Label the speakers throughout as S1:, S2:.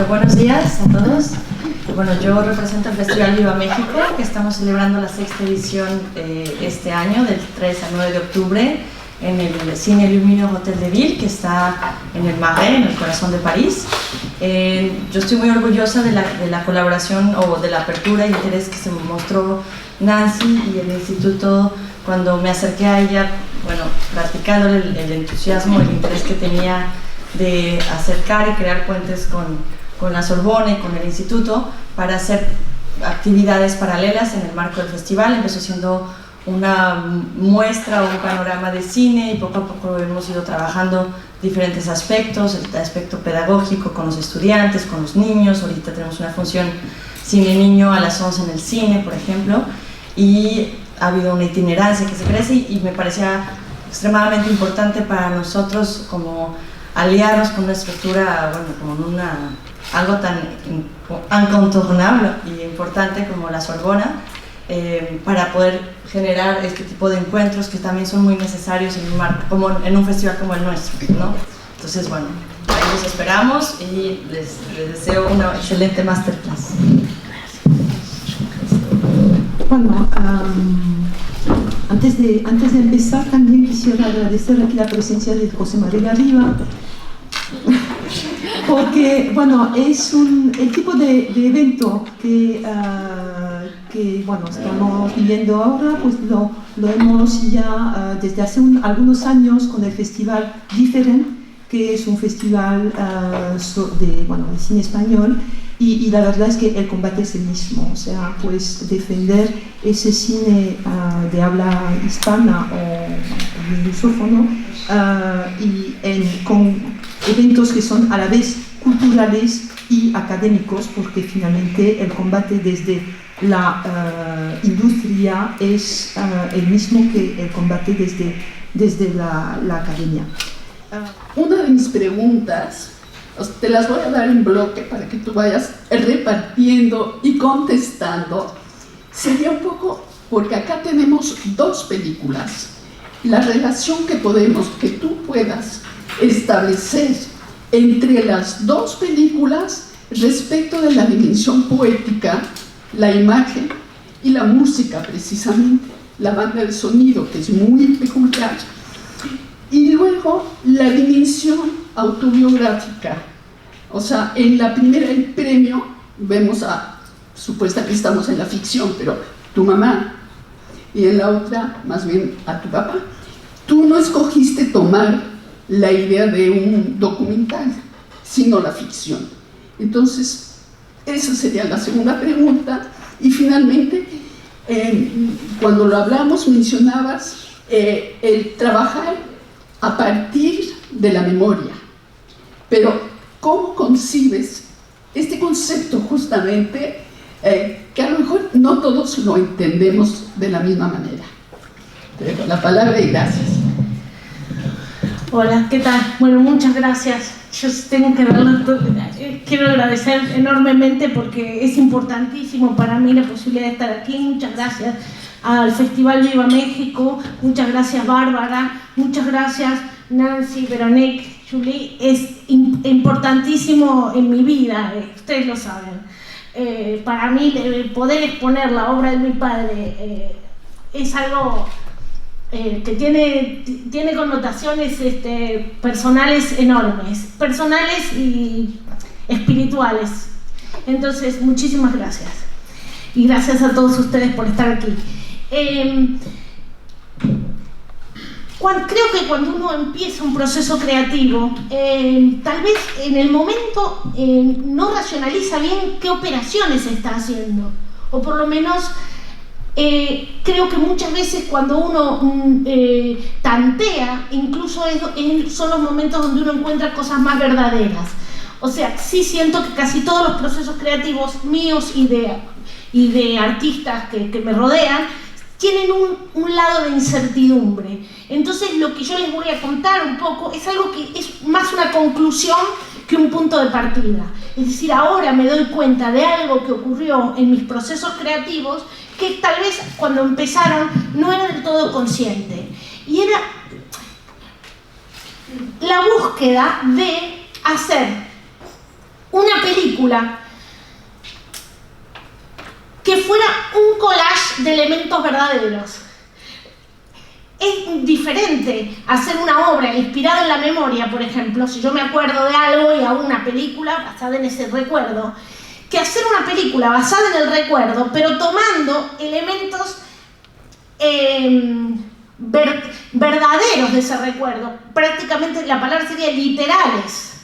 S1: Buenos días a todos. Bueno, yo represento el Festival Viva México, que estamos celebrando la 6ª edición este año, del 3 al 9 de octubre, en el Cine Lumineux Hotel de Ville, que está en el Marais, en el corazón de París. Yo estoy muy orgullosa de la colaboración o de la apertura e interés que se mostró Nancy y el instituto cuando me acerqué a ella, bueno, practicando el entusiasmo, el interés que tenía de acercar y crear puentes con la Sorbona y con el instituto para hacer actividades paralelas en el marco del festival. Empezó siendo una muestra o un panorama de cine y poco a poco hemos ido trabajando diferentes aspectos, el aspecto pedagógico con los estudiantes, con los niños. Ahorita tenemos una función cine-niño a las 11 en el cine, por ejemplo, y ha habido una itinerancia que se crece y me parecía extremadamente importante para nosotros como aliarnos con una estructura, bueno, con algo tan incontornable y importante como la Sorbona, para poder generar este tipo de encuentros que también son muy necesarios como en un festival como el nuestro, ¿no? Entonces, bueno, ahí los esperamos y les deseo una excelente masterclass.
S2: Bueno, antes de empezar también quisiera agradecer aquí la presencia de José María Riva, porque bueno, es el tipo de evento que bueno, estamos viviendo ahora, pues lo hemos ya desde hace algunos años con el festival Different, que es un festival de cine español, y la verdad es que el combate es el mismo, o sea, pues defender ese cine de habla hispana o lusófono con eventos que son a la vez culturales y académicos, porque finalmente el combate desde la industria es el mismo que el combate desde la academia.
S3: Una de mis preguntas, te las voy a dar en bloque para que tú vayas repartiendo y contestando, sería un poco, porque acá tenemos dos películas, la relación que tú puedas establecer entre las dos películas respecto de la dimensión poética, la imagen y la música, precisamente, la banda de sonido, que es muy peculiar, y luego la dimensión autobiográfica. O sea, en la primera, el premio, vemos supuestamente estamos en la ficción, pero tu mamá, y en la otra, más bien a tu papá. Tú no escogiste tomar la idea de un documental, sino la ficción. Entonces, esa sería la segunda pregunta. Y finalmente, cuando lo hablamos, mencionabas el trabajar a partir de la memoria. Pero, ¿cómo concibes este concepto justamente que a lo mejor no todos lo entendemos de la misma manera? Te dejo la palabra y gracias.
S4: Hola, ¿qué tal? Bueno, muchas gracias. Yo tengo que quiero agradecer enormemente porque es importantísimo para mí la posibilidad de estar aquí. Muchas gracias al Festival Viva México, muchas gracias Bárbara, muchas gracias Nancy, Veronique, Julie. Es importantísimo en mi vida, ustedes lo saben. Para mí poder exponer la obra de mi padre es algo que tiene connotaciones personales enormes, personales y espirituales. Entonces, muchísimas gracias. Y gracias a todos ustedes por estar aquí. Creo que cuando uno empieza un proceso creativo, tal vez en el momento no racionaliza bien qué operaciones se está haciendo, o por lo menos creo que muchas veces cuando uno tantea, incluso son los momentos donde uno encuentra cosas más verdaderas. O sea, sí siento que casi todos los procesos creativos míos y de artistas que me rodean tienen un lado de incertidumbre. Entonces lo que yo les voy a contar un poco es algo que es más una conclusión que un punto de partida. Es decir, ahora me doy cuenta de algo que ocurrió en mis procesos creativos que tal vez cuando empezaron no era del todo consciente. Y era la búsqueda de hacer una película que fuera un collage de elementos verdaderos. Es diferente hacer una obra inspirada en la memoria, por ejemplo, si yo me acuerdo de algo y hago una película basada en ese recuerdo, que hacer una película basada en el recuerdo, pero tomando elementos verdaderos de ese recuerdo. Prácticamente la palabra sería literales.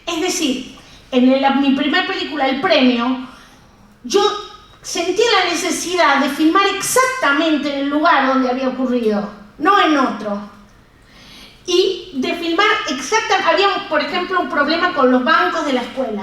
S4: Es decir, en mi primera película, El Premio, yo sentí la necesidad de filmar exactamente en el lugar donde había ocurrido, no en otro. Y de filmar exactamente, había por ejemplo un problema con los bancos de la escuela.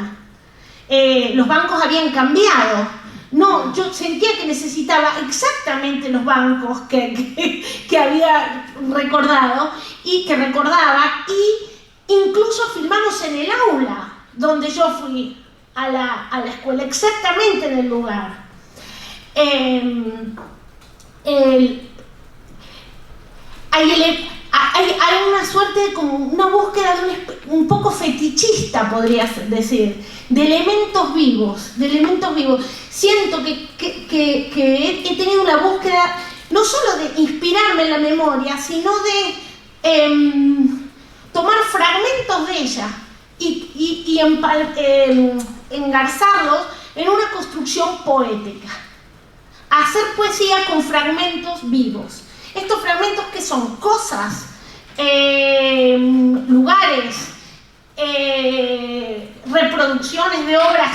S4: Los bancos habían cambiado. No, yo sentía que necesitaba exactamente los bancos que había recordado y que recordaba, y incluso filmamos en el aula donde yo fui a la escuela, exactamente en el lugar. Hay una suerte de como una búsqueda de un poco fetichista, podría decir, de elementos vivos, Siento que he tenido una búsqueda no solo de inspirarme en la memoria, sino de tomar fragmentos de ella y engarzarlos en una construcción poética. Hacer poesía con fragmentos vivos. Estos fragmentos que son cosas, lugares, reproducciones de obras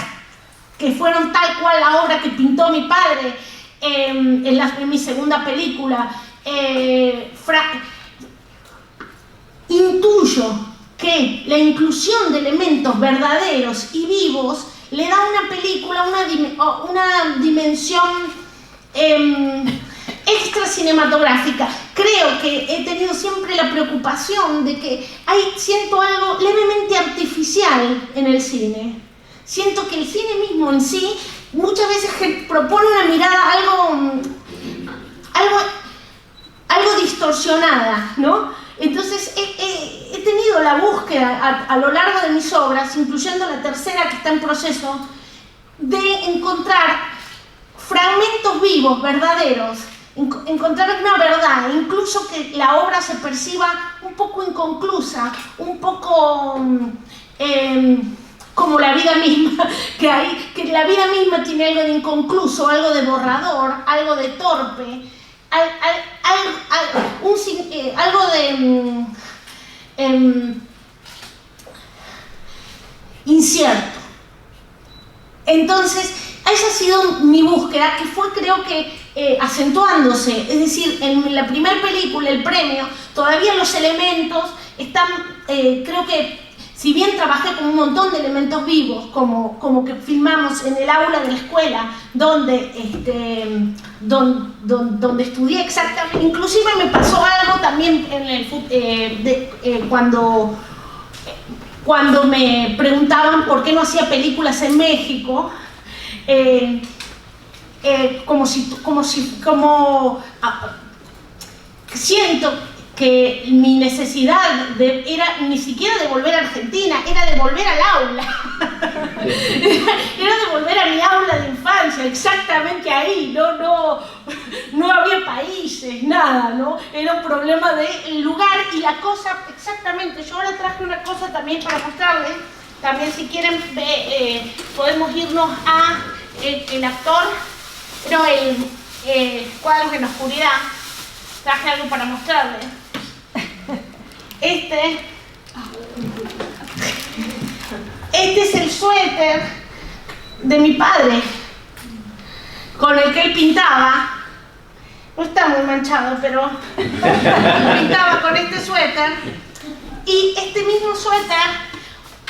S4: que fueron tal cual la obra que pintó mi padre en mi segunda película. Intuyo que la inclusión de elementos verdaderos y vivos le da a una película una dimensión extra cinematográfica. Creo que he tenido siempre la preocupación de que siento algo levemente artificial en el cine. Siento que el cine mismo en sí muchas veces propone una mirada algo distorsionada, ¿no? Entonces he tenido la búsqueda a lo largo de mis obras, incluyendo la tercera que está en proceso, de encontrar fragmentos vivos, verdaderos, encontrar una verdad, incluso que la obra se perciba un poco inconclusa, un poco como la vida misma, que la vida misma tiene algo de inconcluso, algo de borrador, algo de torpe, algo de incierto. Entonces, esa ha sido mi búsqueda, que fue, creo que, acentuándose. Es decir, en la primera película, El Premio, todavía los elementos están, creo que, si bien trabajé con un montón de elementos vivos, como que filmamos en el aula de la escuela, donde estudié exactamente, inclusive me pasó algo también cuando me preguntaban por qué no hacía películas en México, siento que mi necesidad era ni siquiera de volver a Argentina, era de volver al aula. Era de volver a mi aula de infancia, exactamente ahí. No había países, nada, ¿no? Era un problema del lugar y la cosa, exactamente. Yo ahora traje una cosa también para mostrarles. También, si quieren, podemos irnos a el actor, no, el Cuadros en la Oscuridad. Traje algo para mostrarles. Este es el suéter de mi padre con el que él pintaba. No está muy manchado, pero pintaba con este suéter. Y este mismo suéter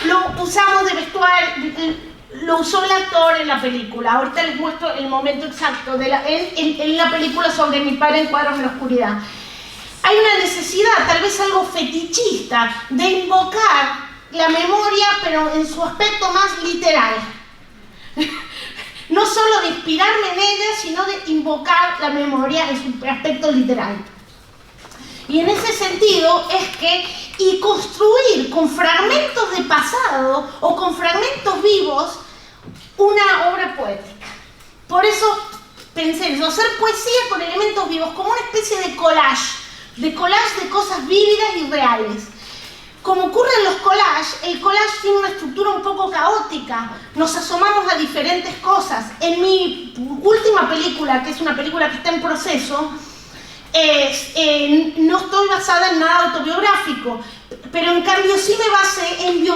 S4: lo usamos de vestuario, lo usó el actor en la película. Ahorita les muestro el momento exacto en la película sobre mi padre en Cuadros en la Oscuridad. Hay una necesidad, tal vez algo fetichista, de invocar la memoria, pero en su aspecto más literal. No solo de inspirarme en ella, sino de invocar la memoria en su aspecto literal. Y en ese sentido es que, y construir con fragmentos de pasado o con fragmentos vivos una obra poética. Por eso pensé en eso, hacer poesía con elementos vivos, como una especie de collage de cosas vívidas y reales. Como ocurre en los collages, el collage tiene una estructura un poco caótica, nos asomamos a diferentes cosas. En mi última película, que es una película que está en proceso, no estoy basada en nada autobiográfico, pero en cambio sí me basé en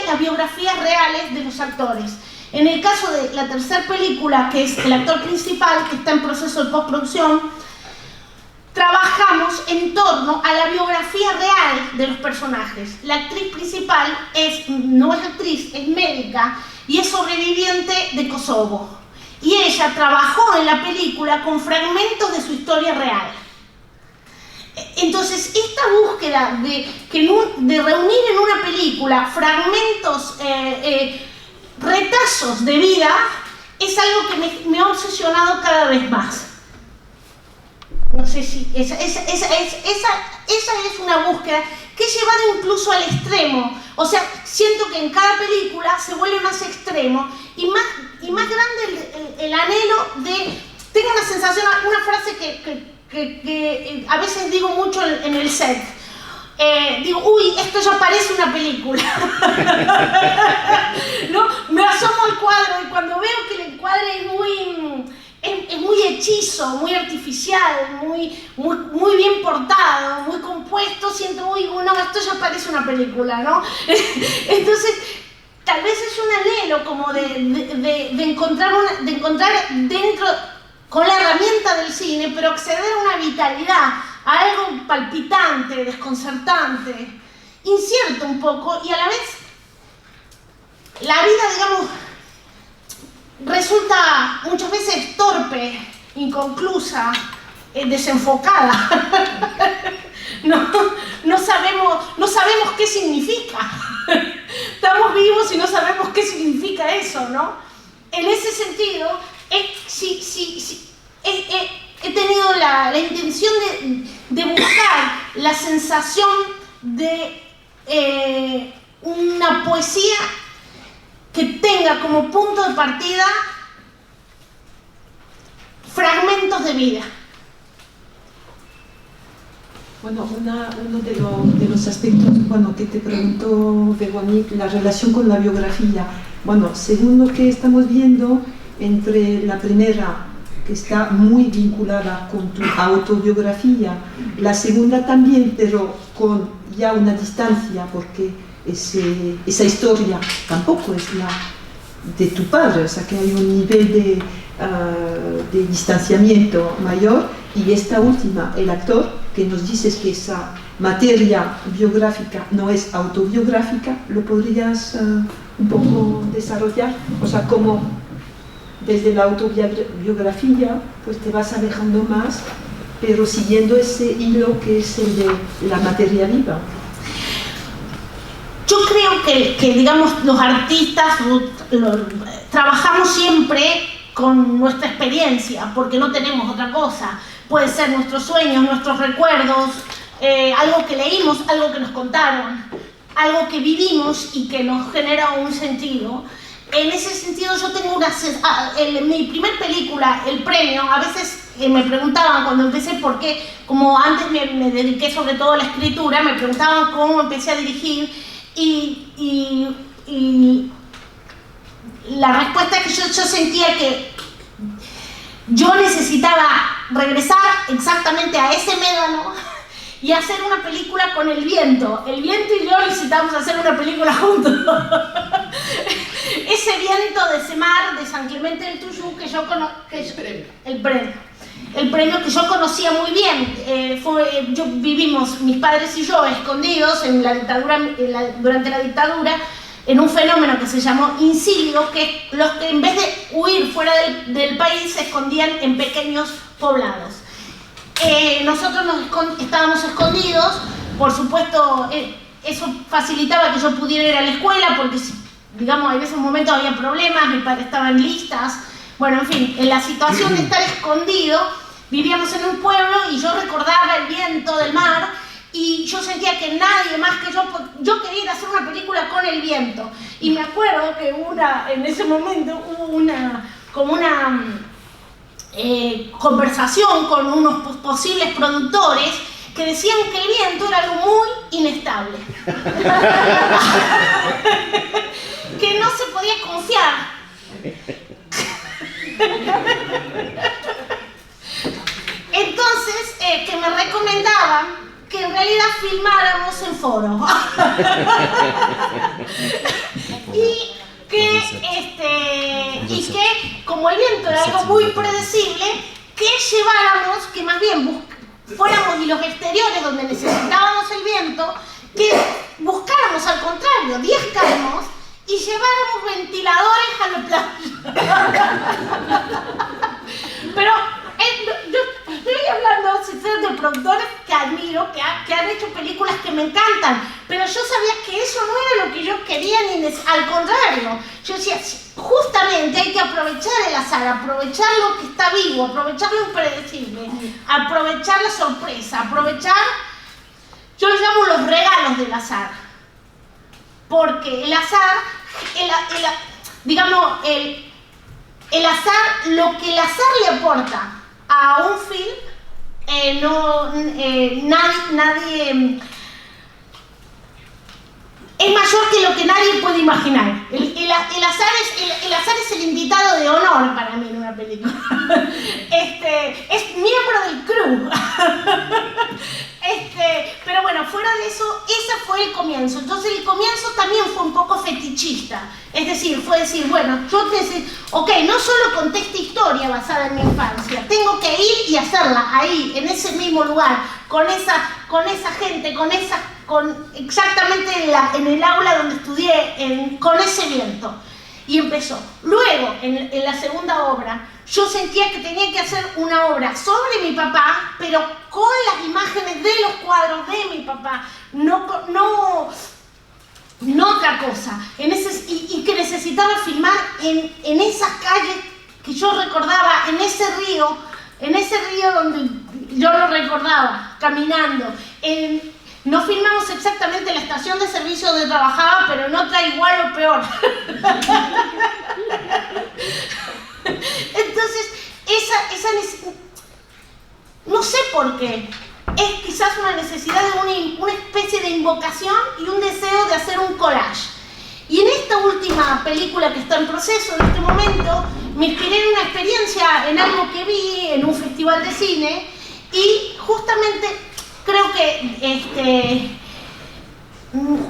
S4: las biografías reales de los actores. En el caso de la tercera película, que es el actor principal, que está en proceso de postproducción, trabajamos en torno a la biografía real de los personajes. La actriz principal no es actriz, es médica y es sobreviviente de Kosovo. Y ella trabajó en la película con fragmentos de su historia real. Entonces, esta búsqueda de reunir en una película fragmentos, retazos de vida, es algo que me ha obsesionado cada vez más. No sé si esa es una búsqueda que he llevado incluso al extremo. O sea, siento que en cada película se vuelve más extremo y más grande el anhelo de... Tengo una sensación, una frase que a veces digo mucho en el set. Digo, uy, esto ya parece una película. ¿No? Me asomo al cuadro y cuando veo que el encuadre es muy hechizo, muy artificial, muy bien portado, muy compuesto, siento, uy, no, esto ya parece una película, ¿no? Entonces, tal vez es un anhelo como de encontrar dentro, con la herramienta del cine, pero acceder a una vitalidad, a algo palpitante, desconcertante, incierto un poco, y a la vez la vida, digamos, resulta muchas veces torpe, inconclusa, desenfocada. No sabemos qué significa. Estamos vivos y no sabemos qué significa eso, ¿no? En ese sentido, he tenido la intención de buscar la sensación de una poesía que tenga como punto de partida fragmentos de vida.
S2: Bueno, uno de los aspectos que te preguntó Véronique, la relación con la biografía. Bueno, según lo que estamos viendo, entre la primera, que está muy vinculada con tu autobiografía, la segunda también, pero con ya una distancia, porque esa historia tampoco es la de tu padre, o sea que hay un nivel de distanciamiento mayor, y esta última, el actor, que nos dices que esa materia biográfica no es autobiográfica, ¿lo podrías un poco desarrollar? O sea, cómo desde la autobiografía pues te vas alejando más, pero siguiendo ese hilo que es el de la materia viva.
S4: Yo creo que digamos, los artistas trabajamos siempre con nuestra experiencia, porque no tenemos otra cosa. Puede ser nuestros sueños, nuestros recuerdos, algo que leímos, algo que nos contaron, algo que vivimos y que nos genera un sentido. En ese sentido yo tengo mi primer película, El Premio, a veces me preguntaban cuando empecé por qué, como antes me dediqué sobre todo a la escritura, me preguntaban cómo empecé a dirigir y la respuesta es que yo sentía que yo necesitaba regresar exactamente a ese médano y hacer una película con el viento. El viento y yo necesitamos hacer una película juntos. Ese viento de ese mar de San Clemente del Tuyú que yo el premio que yo conocía muy bien. Vivimos, mis padres y yo, escondidos en la dictadura, durante la dictadura, en un fenómeno que se llamó insílido, que los que en vez de huir fuera del país se escondían en pequeños poblados. Nosotros estábamos escondidos, por supuesto, eso facilitaba que yo pudiera ir a la escuela, porque, digamos, en esos momentos había problemas, mis padres estaban listas, bueno, en fin, en la situación de estar escondido, vivíamos en un pueblo y yo recordaba el viento del mar y yo sentía que nadie más que yo quería ir a hacer una película con el viento. Y me acuerdo que en ese momento hubo una conversación con unos posibles productores que decían que el viento era algo muy inestable. Que no se podía confiar. Entonces, que me recomendaban que en realidad filmáramos en foro. y que como el viento era algo muy predecible, que lleváramos, que más bien fuéramos y los exteriores donde necesitábamos el viento, que buscáramos al contrario 10 calmos y lleváramos ventiladores a la playa. Pero yo estoy hablando de productores que admiro, que han hecho películas que me encantan, pero yo sabía que eso no era lo que yo quería, al contrario. Yo decía, justamente hay que aprovechar el azar, aprovechar lo que está vivo, aprovechar lo impredecible, aprovechar la sorpresa, yo les llamo los regalos del azar. Porque el azar, el azar, lo que el azar le aporta a un film, nadie es mayor que lo que nadie puede imaginar. El azar es el invitado de honor para mí en una película. Es miembro del crew. Pero bueno, fuera de eso, ese fue el comienzo. Entonces el comienzo también fue un poco fetichista. Es decir, fue decir, bueno, yo no solo conté esta historia basada en mi infancia, tengo que ir y hacerla ahí, en ese mismo lugar, con esa gente, exactamente en el aula donde estudié, con ese viento. Y empezó. Luego, en la segunda obra, yo sentía que tenía que hacer una obra sobre mi papá, pero con las imágenes de los cuadros de mi papá, no otra cosa. Y que necesitaba filmar en esas calles que yo recordaba, en ese río donde yo lo recordaba, caminando. No filmamos exactamente la estación de servicio donde trabajaba, pero en otra igual o peor. Entonces, no sé por qué, es quizás una necesidad de una especie de invocación y un deseo de hacer un collage. Y en esta última película que está en proceso en este momento, me inspiré en una experiencia, en algo que vi en un festival de cine, y justamente creo que un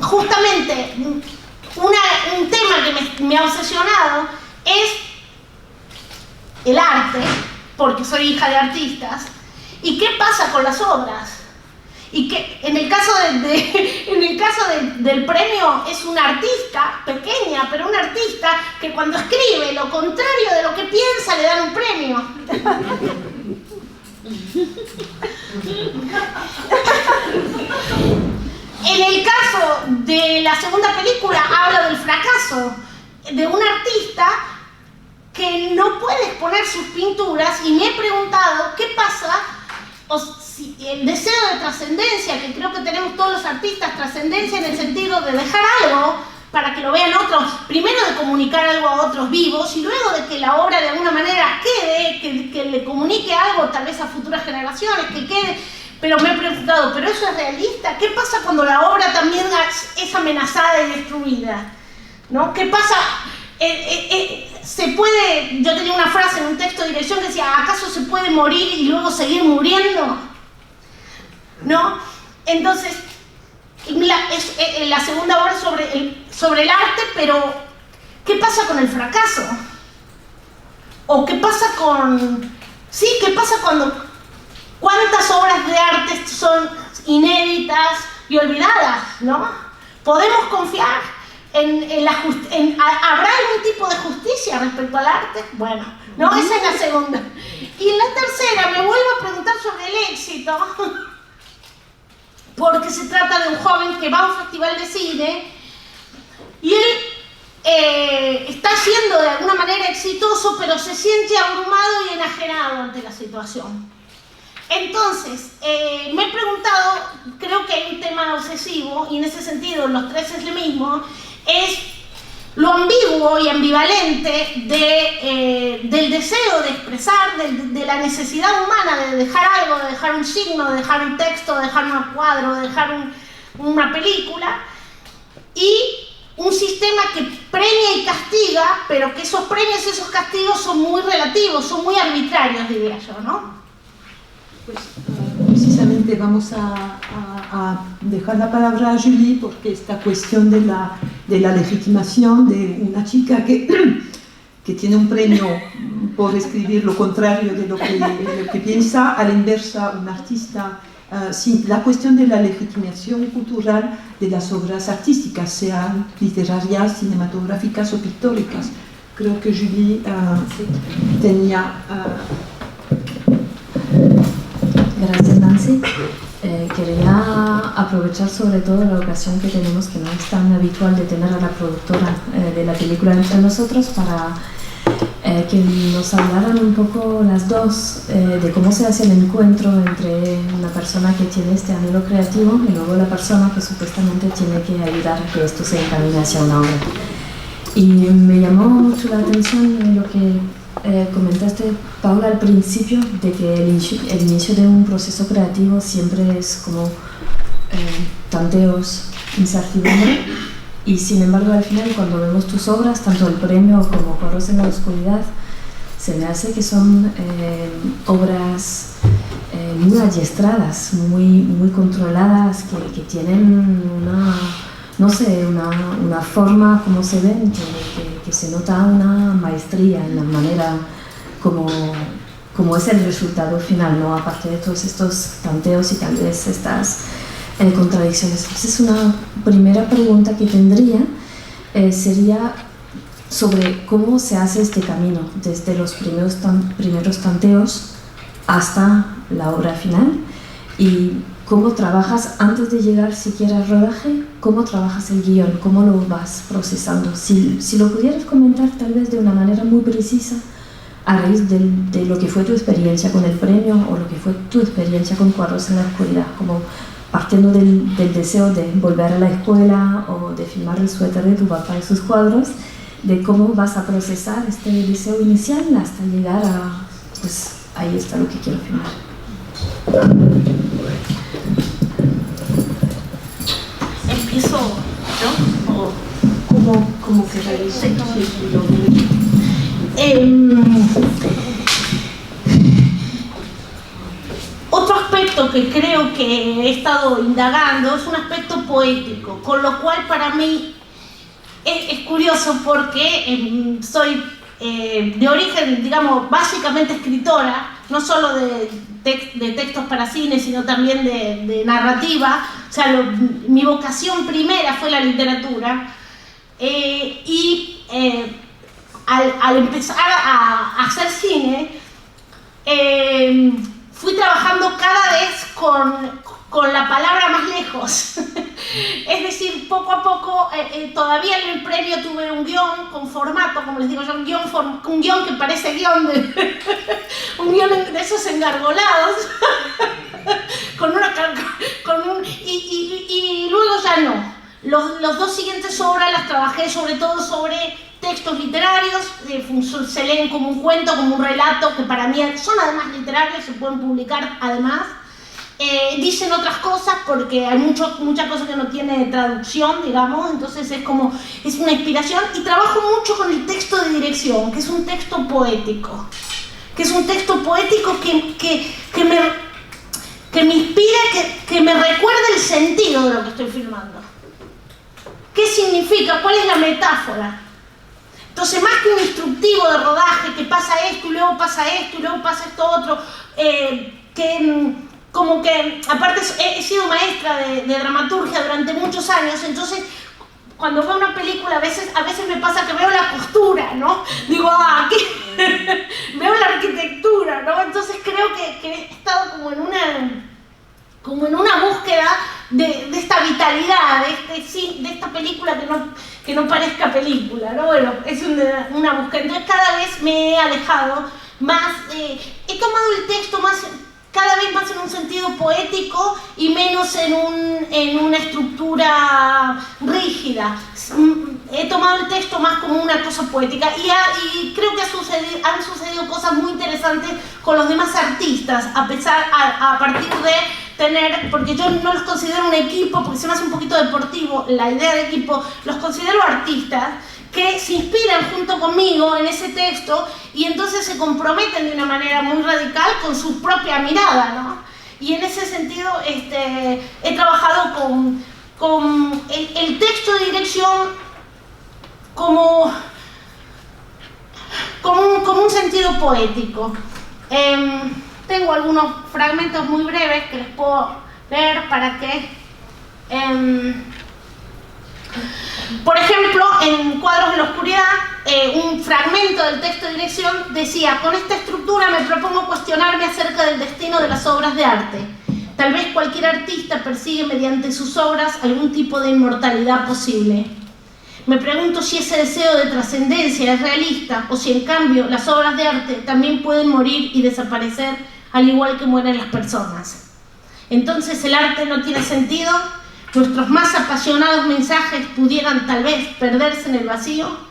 S4: tema que me ha obsesionado es el arte, porque soy hija de artistas, y qué pasa con las obras. Y que en el caso del premio es una artista pequeña, pero una artista que cuando escribe lo contrario de lo que piensa le dan un premio. En el caso de la segunda película hablo del fracaso de un artista que no puede exponer sus pinturas, y me he preguntado qué pasa, si el deseo de trascendencia que creo que tenemos todos los artistas, trascendencia en el sentido de dejar algo para que lo vean otros, primero de comunicar algo a otros vivos y luego de que la obra de alguna manera quede, que le comunique algo tal vez a futuras generaciones, que quede. Pero me he preguntado, ¿pero eso es realista? ¿Qué pasa cuando la obra también es amenazada y destruida? ¿No? ¿Qué pasa? Se puede, yo tenía una frase en un texto de dirección que decía, ¿acaso se puede morir y luego seguir muriendo? ¿No? Entonces, la segunda obra sobre el arte, pero ¿qué pasa con el fracaso? ¿O qué pasa qué pasa cuántas obras de arte son inéditas y olvidadas, ¿no? ¿Podemos confiar ¿habrá algún tipo de justicia respecto al arte? Bueno, no, esa es la segunda. Y en la tercera me vuelvo a preguntar sobre el éxito, porque se trata de un joven que va a un festival de cine y él está siendo de alguna manera exitoso, pero se siente abrumado y enajenado ante la situación. Entonces, me he preguntado, creo que hay un tema obsesivo, y en ese sentido los tres es lo mismo, es lo ambiguo y ambivalente del deseo de expresar, de la necesidad humana de dejar algo, de dejar un signo, de dejar un texto, de dejar un cuadro, de dejar una película, y un sistema que premia y castiga, pero que esos premios y esos castigos son muy relativos, son muy arbitrarios, diría yo, ¿no?
S2: Pues precisamente vamos a dejar la palabra a Julie, porque esta cuestión de la legitimación de una chica que tiene un premio por escribir lo contrario de lo que piensa, a la inversa, un artista, la cuestión de la legitimación cultural de las obras artísticas, sean literarias, cinematográficas o pictóricas. Creo que Julie tenía...
S5: Gracias, Nancy. Quería aprovechar sobre todo la ocasión que tenemos, que no es tan habitual, de tener a la productora de la película entre nosotros para que nos hablaran un poco las dos de cómo se hace el encuentro entre una persona que tiene este anhelo creativo y luego la persona que supuestamente tiene que ayudar a que esto se encamine hacia una obra. Y me llamó mucho la atención lo que comentaste, Paula, al principio, de que el inicio de un proceso creativo siempre es como tanteos, incertidumbre, y sin embargo al final, cuando vemos tus obras, tanto el premio como Cuadros en la Oscuridad, se me hace que son obras muy adiestradas, muy controladas, que tienen una forma, como se ven, que se nota una maestría en la manera como es el resultado final, ¿no? Aparte de todos estos tanteos y tal vez estas contradicciones. Entonces, una primera pregunta que tendría sería sobre cómo se hace este camino, desde los primeros tanteos hasta la obra final, y cómo trabajas antes de llegar siquiera al rodaje, cómo trabajas el guión, cómo lo vas procesando. Si lo pudieras comentar tal vez de una manera muy precisa, a raíz de lo que fue tu experiencia con el premio o lo que fue tu experiencia con Cuadros en la Oscuridad, como partiendo del deseo de volver a la escuela o de filmar el suéter de tu papá y sus cuadros, de cómo vas a procesar este deseo inicial hasta llegar a, pues ahí está lo que quiero filmar.
S4: ¿Empiezo yo? ¿O
S2: ¿Cómo se realiza?
S4: Sí. Otro aspecto que creo que he estado indagando es un aspecto poético, con lo cual para mí es curioso porque soy de origen, digamos, básicamente escritora, no solo de textos para cine, sino también de narrativa. O sea, mi vocación primera fue la literatura, y al empezar a hacer cine, fui trabajando cada vez con la palabra más lejos. Es decir, poco a poco, todavía en el premio tuve un guión con formato, como les digo yo, un guión que parece guión un guión de esos engargolados, y luego ya no. Los dos siguientes obras las trabajé sobre todo sobre textos literarios, se leen como un cuento, como un relato, que para mí son además literarios, se pueden publicar además. Dicen otras cosas porque hay mucha cosa que no tiene traducción, digamos, entonces es una inspiración, y trabajo mucho con el texto de dirección, que es un texto poético, que me inspira, que me recuerda el sentido de lo que estoy filmando. ¿Qué significa? ¿Cuál es la metáfora? Entonces, más que un instructivo de rodaje, que pasa esto y luego pasa esto y luego pasa esto otro, como que, aparte he sido maestra de dramaturgia durante muchos años, entonces cuando veo una película a veces me pasa que veo la costura, ¿no? Digo, aquí veo la arquitectura, ¿no? Entonces creo que he estado como en una búsqueda de esta vitalidad, de esta película que no parezca película, ¿no? Bueno, es una búsqueda. Entonces cada vez me he alejado más, he tomado el texto más cada vez más en un sentido poético y menos en una estructura rígida. He tomado el texto más como una cosa poética y creo que han sucedido cosas muy interesantes con los demás artistas, a partir de tener, porque yo no los considero un equipo, porque se me hace un poquito deportivo la idea de equipo, los considero artistas que se inspiran junto conmigo en ese texto y entonces se comprometen de una manera muy radical con su propia mirada, ¿no? Y en ese sentido he trabajado con el texto de dirección como un sentido poético. Tengo algunos fragmentos muy breves que les puedo leer para que... por ejemplo, en Cuadros de la Oscuridad, un fragmento del texto de dirección decía: con esta estructura me propongo cuestionarme acerca del destino de las obras de arte. Tal vez cualquier artista persigue mediante sus obras algún tipo de inmortalidad posible. Me pregunto si ese deseo de trascendencia es realista o si en cambio las obras de arte también pueden morir y desaparecer al igual que mueren las personas. Entonces el arte no tiene sentido. Nuestros más apasionados mensajes pudieran tal vez perderse en el vacío.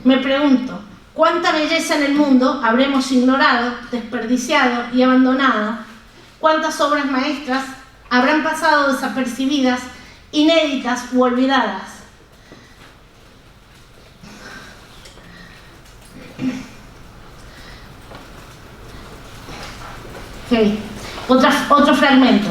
S4: Me pregunto, ¿cuánta belleza en el mundo habremos ignorado, desperdiciado y abandonado? ¿Cuántas obras maestras habrán pasado desapercibidas, inéditas u olvidadas? Okay. Otro fragmento.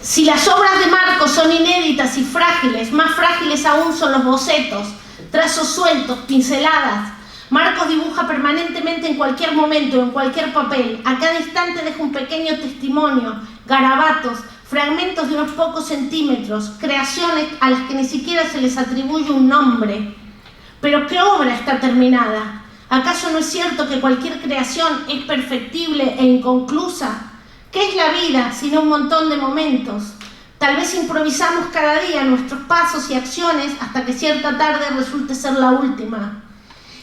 S4: Si las obras de Marcos son inéditas y frágiles, más frágiles aún son los bocetos, trazos sueltos, pinceladas. Marcos dibuja permanentemente en cualquier momento, en cualquier papel. A cada instante deja un pequeño testimonio, garabatos, fragmentos de unos pocos centímetros, creaciones a las que ni siquiera se les atribuye un nombre. Pero ¿qué obra está terminada? ¿Acaso no es cierto que cualquier creación es perfectible e inconclusa? ¿Qué es la vida sino un montón de momentos? Tal vez improvisamos cada día nuestros pasos y acciones hasta que cierta tarde resulte ser la última.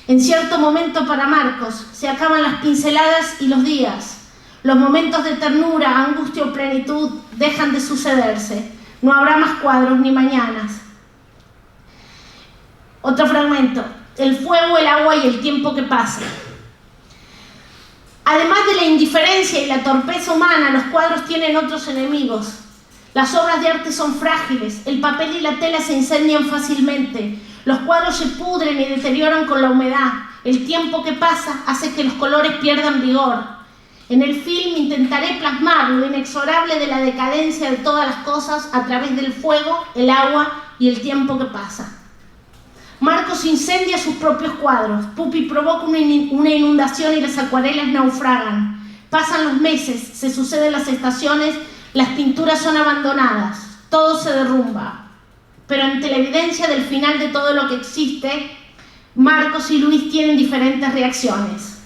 S4: En cierto momento para Marcos se acaban las pinceladas y los días. Los momentos de ternura, angustia o plenitud dejan de sucederse. No habrá más cuadros ni mañanas. Otro fragmento. El fuego, el agua y el tiempo que pasa. Además de la indiferencia y la torpeza humana, los cuadros tienen otros enemigos. Las obras de arte son frágiles, el papel y la tela se incendian fácilmente, los cuadros se pudren y deterioran con la humedad, el tiempo que pasa hace que los colores pierdan vigor. En el film intentaré plasmar lo inexorable de la decadencia de todas las cosas a través del fuego, el agua y el tiempo que pasa. Marcos incendia sus propios cuadros, Pupi provoca una inundación y las acuarelas naufragan. Pasan los meses, se suceden las estaciones, las pinturas son abandonadas, todo se derrumba. Pero ante la evidencia del final de todo lo que existe, Marcos y Luis tienen diferentes reacciones.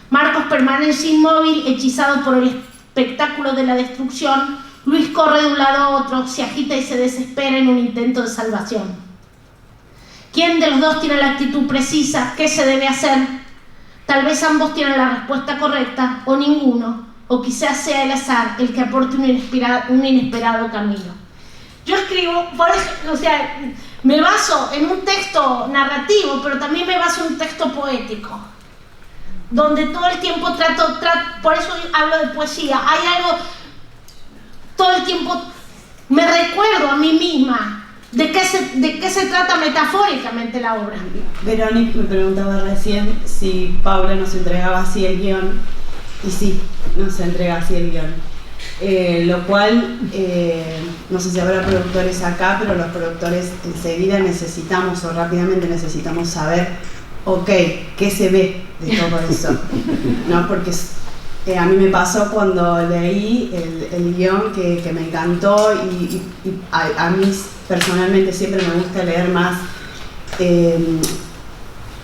S4: Marcos permanece inmóvil, hechizado por el espectáculo de la destrucción. Luis corre de un lado a otro, se agita y se desespera en un intento de salvación. ¿Quién de los dos tiene la actitud precisa? ¿Qué se debe hacer? Tal vez ambos tienen la respuesta correcta, o ninguno, o quizás sea el azar el que aporte un inesperado camino. Yo escribo, por eso, o sea, me baso en un texto narrativo, pero también me baso en un texto poético, donde todo el tiempo trato, por eso hablo de poesía. Hay algo, todo el tiempo me recuerdo a mí misma ¿de qué se trata metafóricamente la obra?
S6: Verónica me preguntaba recién si Paula nos entregaba así el guión, y sí, nos entrega así el guión. Lo cual, no sé si habrá productores acá, pero los productores enseguida necesitamos, o rápidamente necesitamos saber, ok, ¿qué se ve de todo eso? ¿No? Porque a mí me pasó cuando leí el guión que me encantó y a mí personalmente siempre me gusta leer más,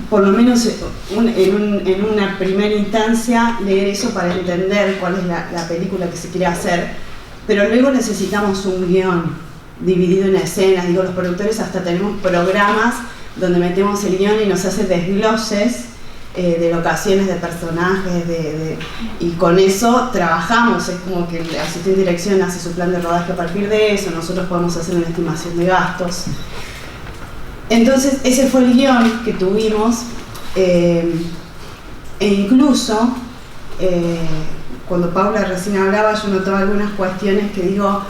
S6: por lo menos en una primera instancia, leer eso para entender cuál es la película que se quiere hacer, pero luego necesitamos un guión dividido en escenas. Digo, los productores hasta tenemos programas donde metemos el guión y nos hace desgloses de locaciones, de personajes, y con eso trabajamos. Es como que el asistente de dirección hace su plan de rodaje a partir de eso, nosotros podemos hacer una estimación de gastos. Entonces ese fue el guión que tuvimos, e incluso cuando Paula recién hablaba, yo notaba algunas cuestiones que digo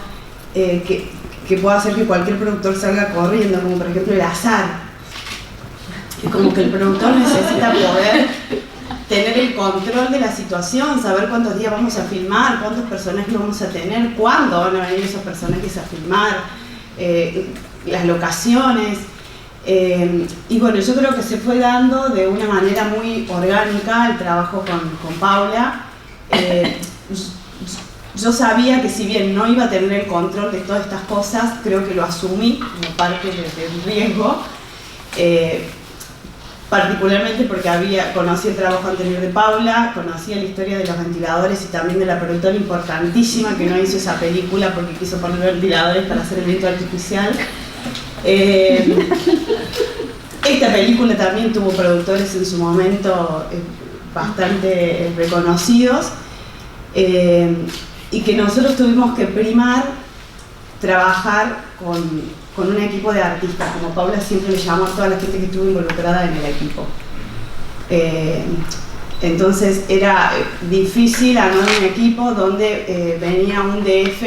S6: que puede hacer que cualquier productor salga corriendo, como por ejemplo el azar. Es como que el productor necesita poder tener el control de la situación, saber cuántos días vamos a filmar, cuántos personajes vamos a tener, cuándo van a venir esos personajes a filmar, las locaciones. Y bueno, yo creo que se fue dando de una manera muy orgánica el trabajo con Paula. Yo sabía que si bien no iba a tener el control de todas estas cosas, creo que lo asumí como parte del riesgo. Particularmente porque conocí el trabajo anterior de Paula, conocía la historia de los ventiladores y también de la productora importantísima que no hizo esa película porque quiso poner ventiladores para hacer el viento artificial. Esta película también tuvo productores en su momento bastante reconocidos, y que nosotros tuvimos que primar trabajar con un equipo de artistas, como Paula siempre le llamó a toda la gente que estuvo involucrada en el equipo. Entonces era difícil armar un equipo donde venía un DF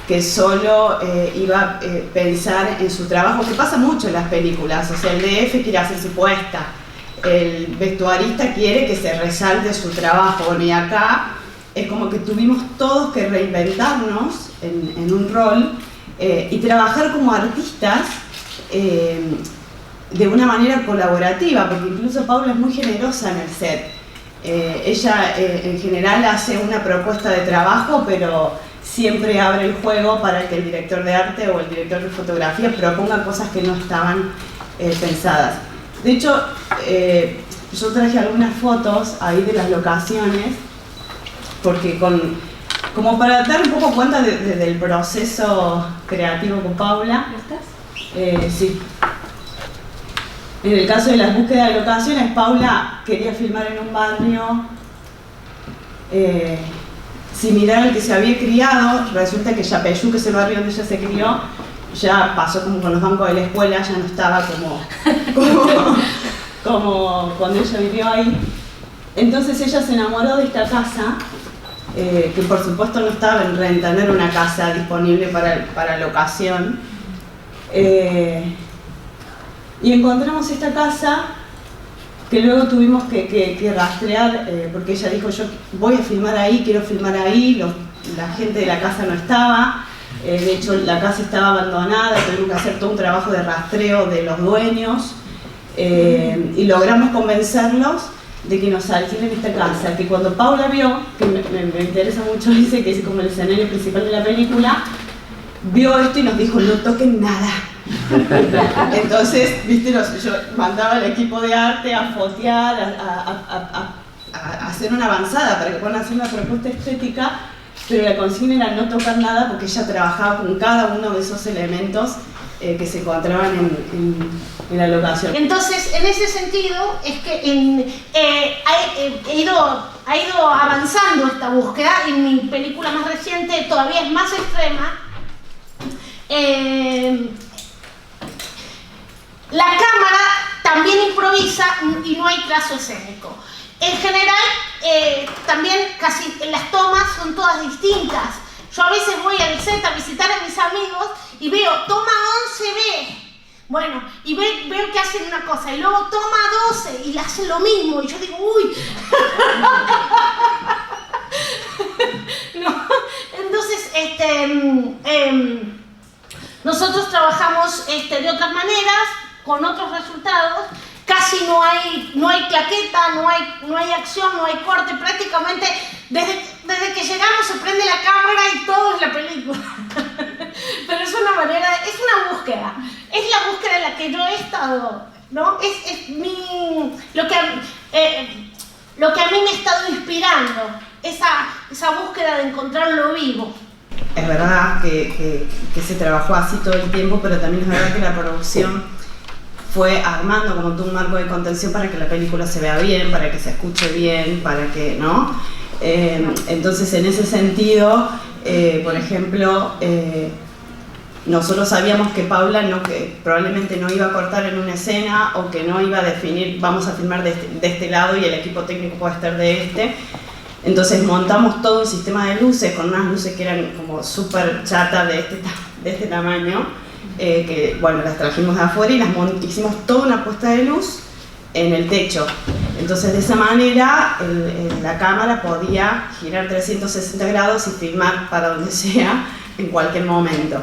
S6: que solo iba a pensar en su trabajo, que pasa mucho en las películas. O sea, el DF quiere hacerse puesta, el vestuarista quiere que se resalte su trabajo. Bueno, y acá es como que tuvimos todos que reinventarnos en un rol y trabajar como artistas de una manera colaborativa, porque incluso Paula es muy generosa en el set. Ella en general hace una propuesta de trabajo, pero siempre abre el juego para que el director de arte o el director de fotografía proponga cosas que no estaban pensadas. De hecho, yo traje algunas fotos ahí de las locaciones, porque como para dar un poco cuenta del proceso creativo con Paula. Sí. En el caso de las búsquedas de locaciones, Paula quería filmar en un barrio similar al que se había criado. Resulta que Yapeyú, que es el barrio donde ella se crió, ya pasó como con los bancos de la escuela, ya no estaba como cuando ella vivió ahí. Entonces ella se enamoró de esta casa, que por supuesto no estaba en renta, no era una casa disponible para locación. Y encontramos esta casa que luego tuvimos que rastrear, porque ella dijo: yo voy a filmar ahí, quiero filmar ahí. La gente de la casa no estaba, de hecho la casa estaba abandonada, tuvimos que hacer todo un trabajo de rastreo de los dueños, y logramos convencerlos de que nos alquilen esta casa, que cuando Paula vio, que me interesa mucho, dice que es como el escenario principal de la película, vio esto y nos dijo: no toquen nada. Entonces, viste, yo mandaba al equipo de arte a fotear, a hacer una avanzada para que puedan hacer una propuesta estética, pero la consigna era no tocar nada, porque ella trabajaba con cada uno de esos elementos que se encontraban en la locación.
S4: Entonces, en ese sentido, es que ha ido avanzando esta búsqueda. En mi película más reciente todavía es más extrema. La cámara también improvisa y no hay trazo escénico. En general, también casi las tomas son todas distintas. Yo a veces voy al set a visitar a mis amigos y veo toma 11B. Bueno, y veo que hacen una cosa y luego toma 12 y le hacen lo mismo. Y yo digo, uy. No. Entonces, nosotros trabajamos de otras maneras, con otros resultados. Casi no hay claqueta, no hay acción, no hay corte. Prácticamente desde que llegamos se prende la cámara y todo es la película. Pero es una manera, es una búsqueda. Es la búsqueda en la que yo he estado, ¿no? Es lo que a mí me ha estado inspirando, esa búsqueda de encontrar lo vivo.
S6: Es verdad que se trabajó así todo el tiempo, pero también es verdad que la producción fue armando como todo un marco de contención para que la película se vea bien, para que se escuche bien, para que, ¿no? Entonces, en ese sentido, por ejemplo, nosotros sabíamos que Paula que probablemente no iba a cortar en una escena, o que no iba a definir, vamos a filmar de este lado y el equipo técnico puede estar de este. Entonces montamos todo un sistema de luces, con unas luces que eran como súper chatas de este tamaño, que bueno, las trajimos de afuera y hicimos toda una puesta de luz en el techo. Entonces de esa manera la cámara podía girar 360 grados y filmar para donde sea en cualquier momento.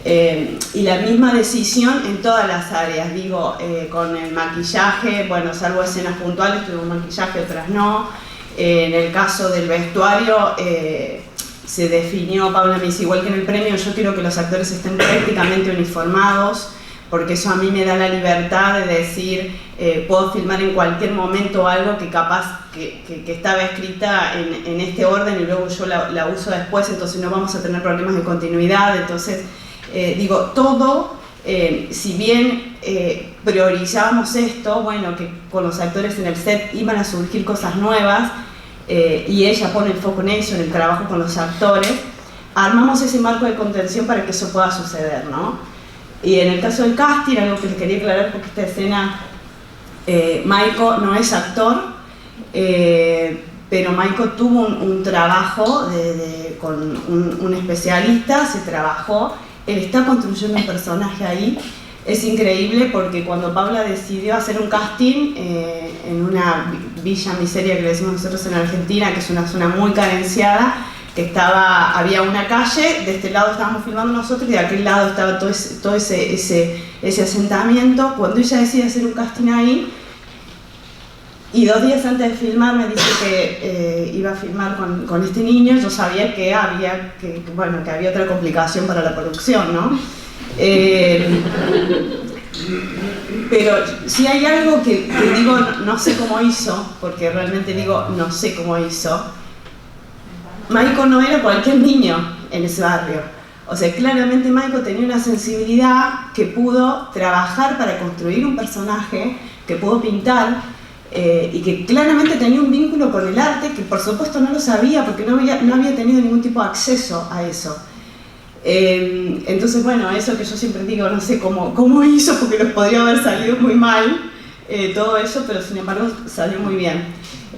S6: Y la misma decisión en todas las áreas, digo, con el maquillaje, bueno, salvo escenas puntuales, tuvimos maquillaje, otras no. En el caso del vestuario, se definió, Paula me dice, igual que en el premio, yo quiero que los actores estén prácticamente uniformados, porque eso a mí me da la libertad de decir, puedo filmar en cualquier momento algo que capaz que estaba escrita en este orden y luego yo la uso después, entonces no vamos a tener problemas de continuidad. Entonces, digo, todo, si bien priorizábamos esto, bueno, que con los actores en el set iban a surgir cosas nuevas, y ella pone el foco en eso, en el trabajo con los actores, armamos ese marco de contención para que eso pueda suceder, ¿no? Y en el caso del casting, algo que les quería aclarar, porque esta escena, Maiko no es actor, pero Maiko tuvo un trabajo con un especialista, se trabajó, él está construyendo un personaje ahí. Es increíble porque cuando Paula decidió hacer un casting en una villa miseria que le decimos nosotros en Argentina, que es una zona muy carenciada, que había una calle, de este lado estábamos filmando nosotros y de aquel lado estaba todo ese asentamiento. Cuando ella decide hacer un casting ahí, y 2 días antes de filmar me dice que iba a filmar con este niño, yo sabía que había otra complicación para la producción, ¿no? Pero si hay algo que digo, no sé cómo hizo, porque realmente digo, no sé cómo hizo. Maiko no era cualquier niño en ese barrio. O sea, claramente Maiko tenía una sensibilidad que pudo trabajar para construir un personaje, que pudo pintar, y que claramente tenía un vínculo con el arte, que por supuesto no lo sabía porque no había tenido ningún tipo de acceso a eso. Entonces, bueno, eso que yo siempre digo, no sé cómo hizo, porque nos podría haber salido muy mal todo eso, pero sin embargo salió muy bien.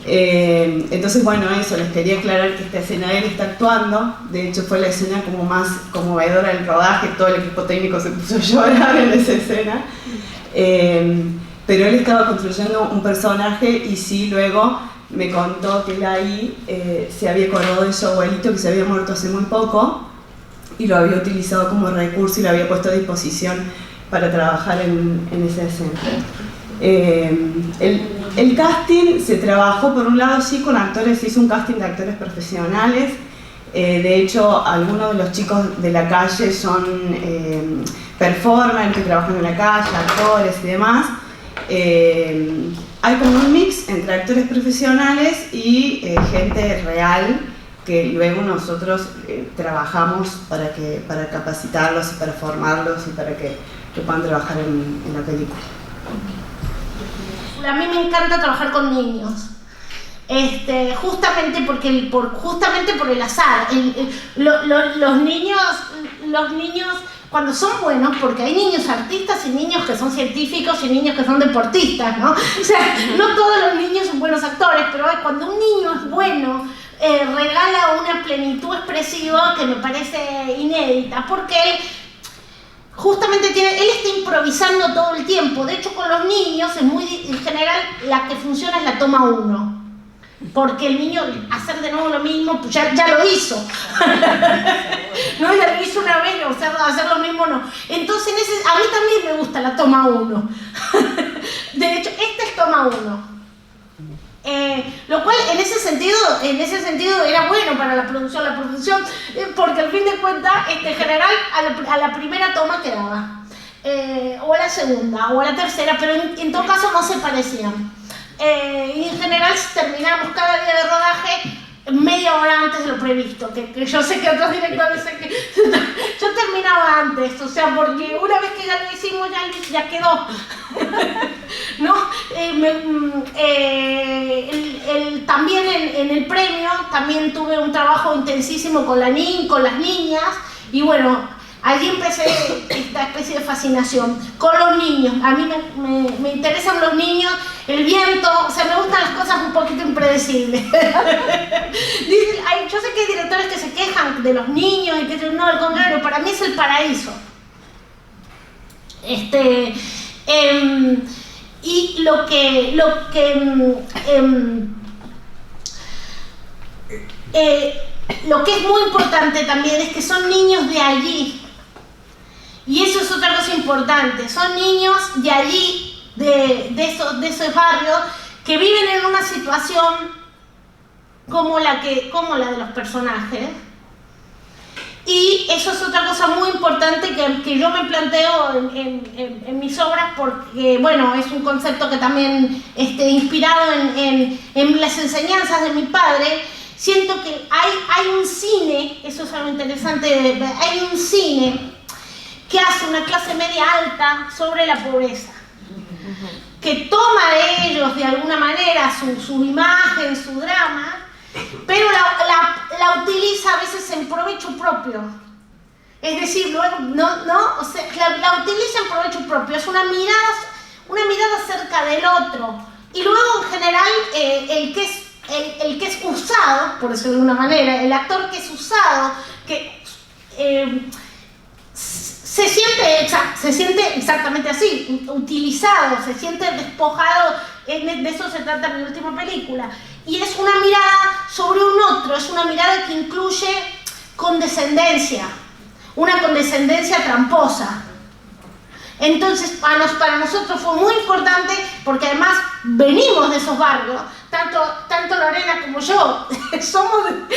S6: Entonces, bueno, eso, les quería aclarar que esta escena él está actuando. De hecho fue la escena como más conmovedora del rodaje, todo el equipo técnico se puso a llorar en esa escena, pero él estaba construyendo un personaje y sí, luego me contó que él ahí se había acordado de su abuelito que se había muerto hace muy poco y lo había utilizado como recurso y lo había puesto a disposición para trabajar en esa escena. El casting se trabajó por un lado sí con actores, se hizo un casting de actores profesionales. De hecho, algunos de los chicos de la calle son performers que trabajan en la calle, actores y demás. Hay como un mix entre actores profesionales y gente real que luego nosotros trabajamos para capacitarlos y para formarlos y para que puedan trabajar en la película.
S4: A mí me encanta trabajar con niños, justamente por el azar. Los niños cuando son buenos, porque hay niños artistas y niños que son científicos y niños que son deportistas, ¿no? O sea, no todos los niños son buenos actores, pero cuando un niño es bueno, regala una plenitud expresiva que me parece inédita, porque él justamente él está improvisando todo el tiempo. De hecho, con los niños, en general, la que funciona es la toma 1. Porque el niño, hacer de nuevo lo mismo, pues ya lo hizo. No, ya lo hizo una vez, o sea, hacer lo mismo no. Entonces, a mí también me gusta la toma 1. De hecho, esta es toma 1. Lo cual en ese sentido era bueno para la producción, porque al fin de cuentas, en general, a la primera toma quedaba, o a la segunda, o a la tercera, pero en todo caso no se parecían. Y en general terminábamos cada día de rodaje media hora antes de lo previsto, que yo sé que otros directores sé que yo terminaba antes, o sea, porque una vez que ya lo hicimos ya quedó. ¿No? También en el premio también tuve un trabajo intensísimo con las niñas, y bueno, allí empecé esta especie de fascinación con los niños. A mí me interesan los niños, el viento, o sea, me gustan las cosas un poquito impredecibles. Yo sé que hay directores que se quejan de los niños y que no, al contrario, para mí es el paraíso. Y lo que es muy importante también es que son niños de allí. Y eso es otra cosa importante. Son niños de allí, de esos barrios, que viven en una situación como la de los personajes. Y eso es otra cosa muy importante que yo me planteo en mis obras, porque, bueno, es un concepto que también inspirado en las enseñanzas de mi padre. Siento que hay un cine, eso es algo interesante, hay un cine que hace una clase media alta sobre la pobreza, que toma de ellos de alguna manera su imagen, su drama, pero la utiliza a veces en provecho propio. Es decir, luego, o sea, la utiliza en provecho propio. Es una mirada acerca del otro. Y luego, en general, el que es usado, por decirlo de alguna manera, el actor que es usado, que se siente exactamente así, utilizado, se siente despojado. De eso se trata mi última película. Y es una mirada sobre un otro, es una mirada que incluye condescendencia, una condescendencia tramposa. Entonces, para nosotros fue muy importante, porque además venimos de esos barrios, tanto Lorena como yo somos del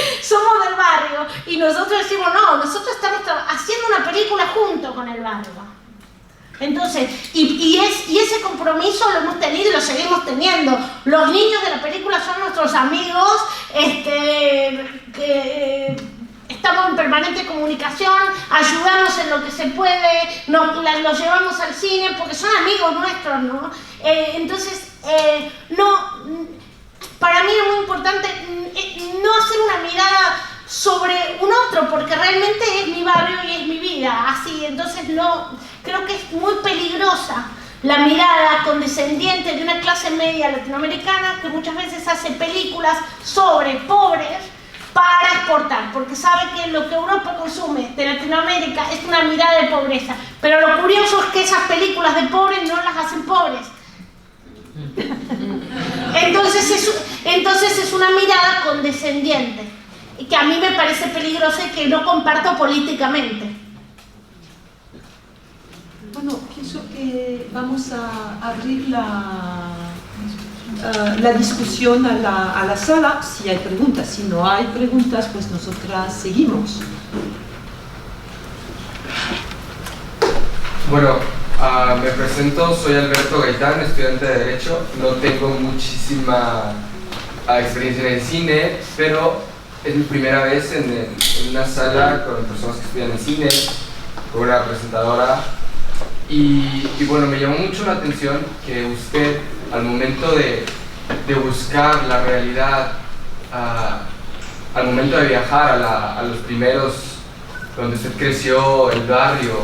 S4: barrio, y nosotros decimos, no, nosotros estamos haciendo una película junto con el barrio. Entonces, y ese compromiso lo hemos tenido y lo seguimos teniendo. Los niños de la película son nuestros amigos, que estamos en permanente comunicación, ayudamos en lo que se puede, los llevamos al cine porque son amigos nuestros, ¿no? Entonces, para mí es muy importante no hacer una mirada sobre un otro, porque realmente es mi barrio y es mi vida, así. Entonces creo que es muy peligrosa la mirada condescendiente de una clase media latinoamericana que muchas veces hace películas sobre pobres para exportar, porque sabe que lo que Europa consume de Latinoamérica es una mirada de pobreza. Pero lo curioso es que esas películas de pobres no las hacen pobres. Entonces es una mirada condescendiente, y que a mí me parece peligrosa y que no comparto políticamente.
S2: Bueno, pienso que vamos a abrir la discusión a la sala, si hay preguntas. Si no hay preguntas, pues nosotras seguimos.
S7: Bueno, me presento, soy Alberto Gaitán, estudiante de Derecho. No tengo muchísima experiencia en el cine, pero es mi primera vez en una sala con personas que estudian en cine, con una presentadora. Y bueno, me llamó mucho la atención que usted, al momento de buscar la realidad, al momento de viajar a los primeros, donde usted creció, el barrio,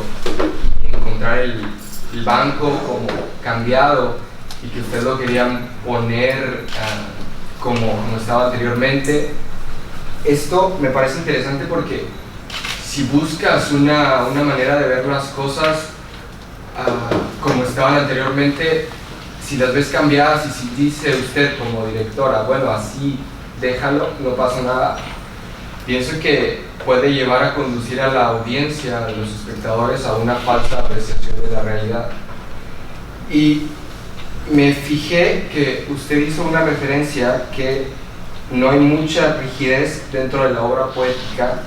S7: y encontrar el banco como cambiado, y que usted lo quería poner como estaba anteriormente. Esto me parece interesante porque si buscas una manera de ver las cosas como estaban anteriormente, si las ves cambiadas y si dice usted como directora, bueno, así déjalo, no pasa nada, pienso que puede llevar a conducir a la audiencia, a los espectadores, a una falsa apreciación de la realidad. Y me fijé que usted hizo una referencia que no hay mucha rigidez dentro de la obra poética,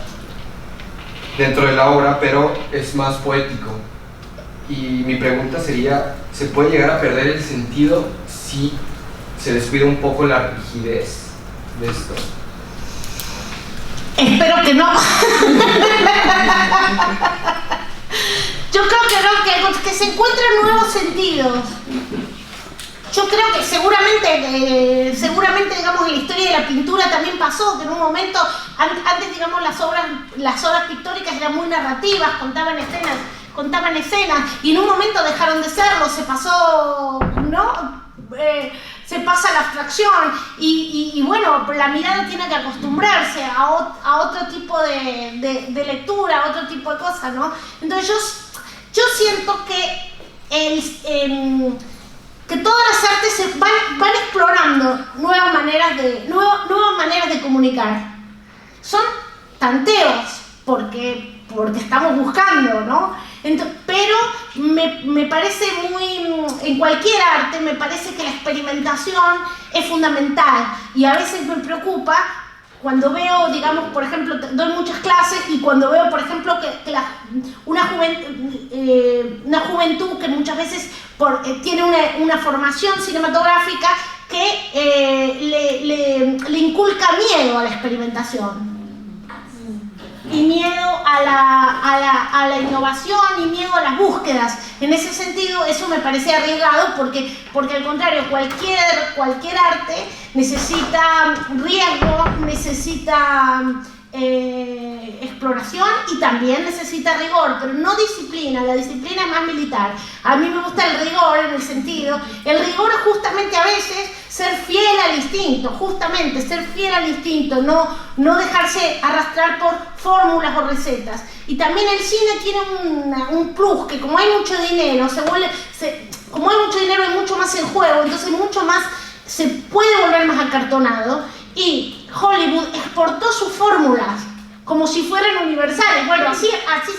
S7: pero es más poético. Y mi pregunta sería, ¿se puede llegar a perder el sentido si se descuida un poco la rigidez de esto?
S4: Espero que no. Yo creo que no, que se encuentren nuevos sentidos. Yo creo que seguramente, digamos, en la historia de la pintura también pasó, que en un momento, antes, digamos, las obras pictóricas eran muy narrativas, contaban escenas, y en un momento dejaron de serlo, se pasó, ¿no? Se pasa a la abstracción, y bueno, la mirada tiene que acostumbrarse a otro tipo de lectura, a otro tipo de cosas, ¿no? Entonces yo siento que que todas las artes van explorando nuevas maneras de comunicar. Son tanteos, porque estamos buscando, ¿no? Pero me parece en cualquier arte, me parece que la experimentación es fundamental, y a veces me preocupa cuando veo, digamos, por ejemplo, doy muchas clases, y cuando veo, por ejemplo, que una juventud que muchas veces tiene una formación cinematográfica que le inculca miedo a la experimentación, y miedo a la innovación, y miedo a las búsquedas. En ese sentido, eso me parece arriesgado, porque al contrario, cualquier arte necesita riesgo, necesita exploración, y también necesita rigor, pero no disciplina. La disciplina es más militar. A mí me gusta el rigor, en el rigor es justamente a veces ser fiel al instinto, no dejarse arrastrar por fórmulas o recetas. Y también el cine tiene un plus, que como hay mucho dinero, hay mucho más en juego, entonces mucho más se puede volver más acartonado, y Hollywood exportó sus fórmulas como si fueran universales. Bueno, así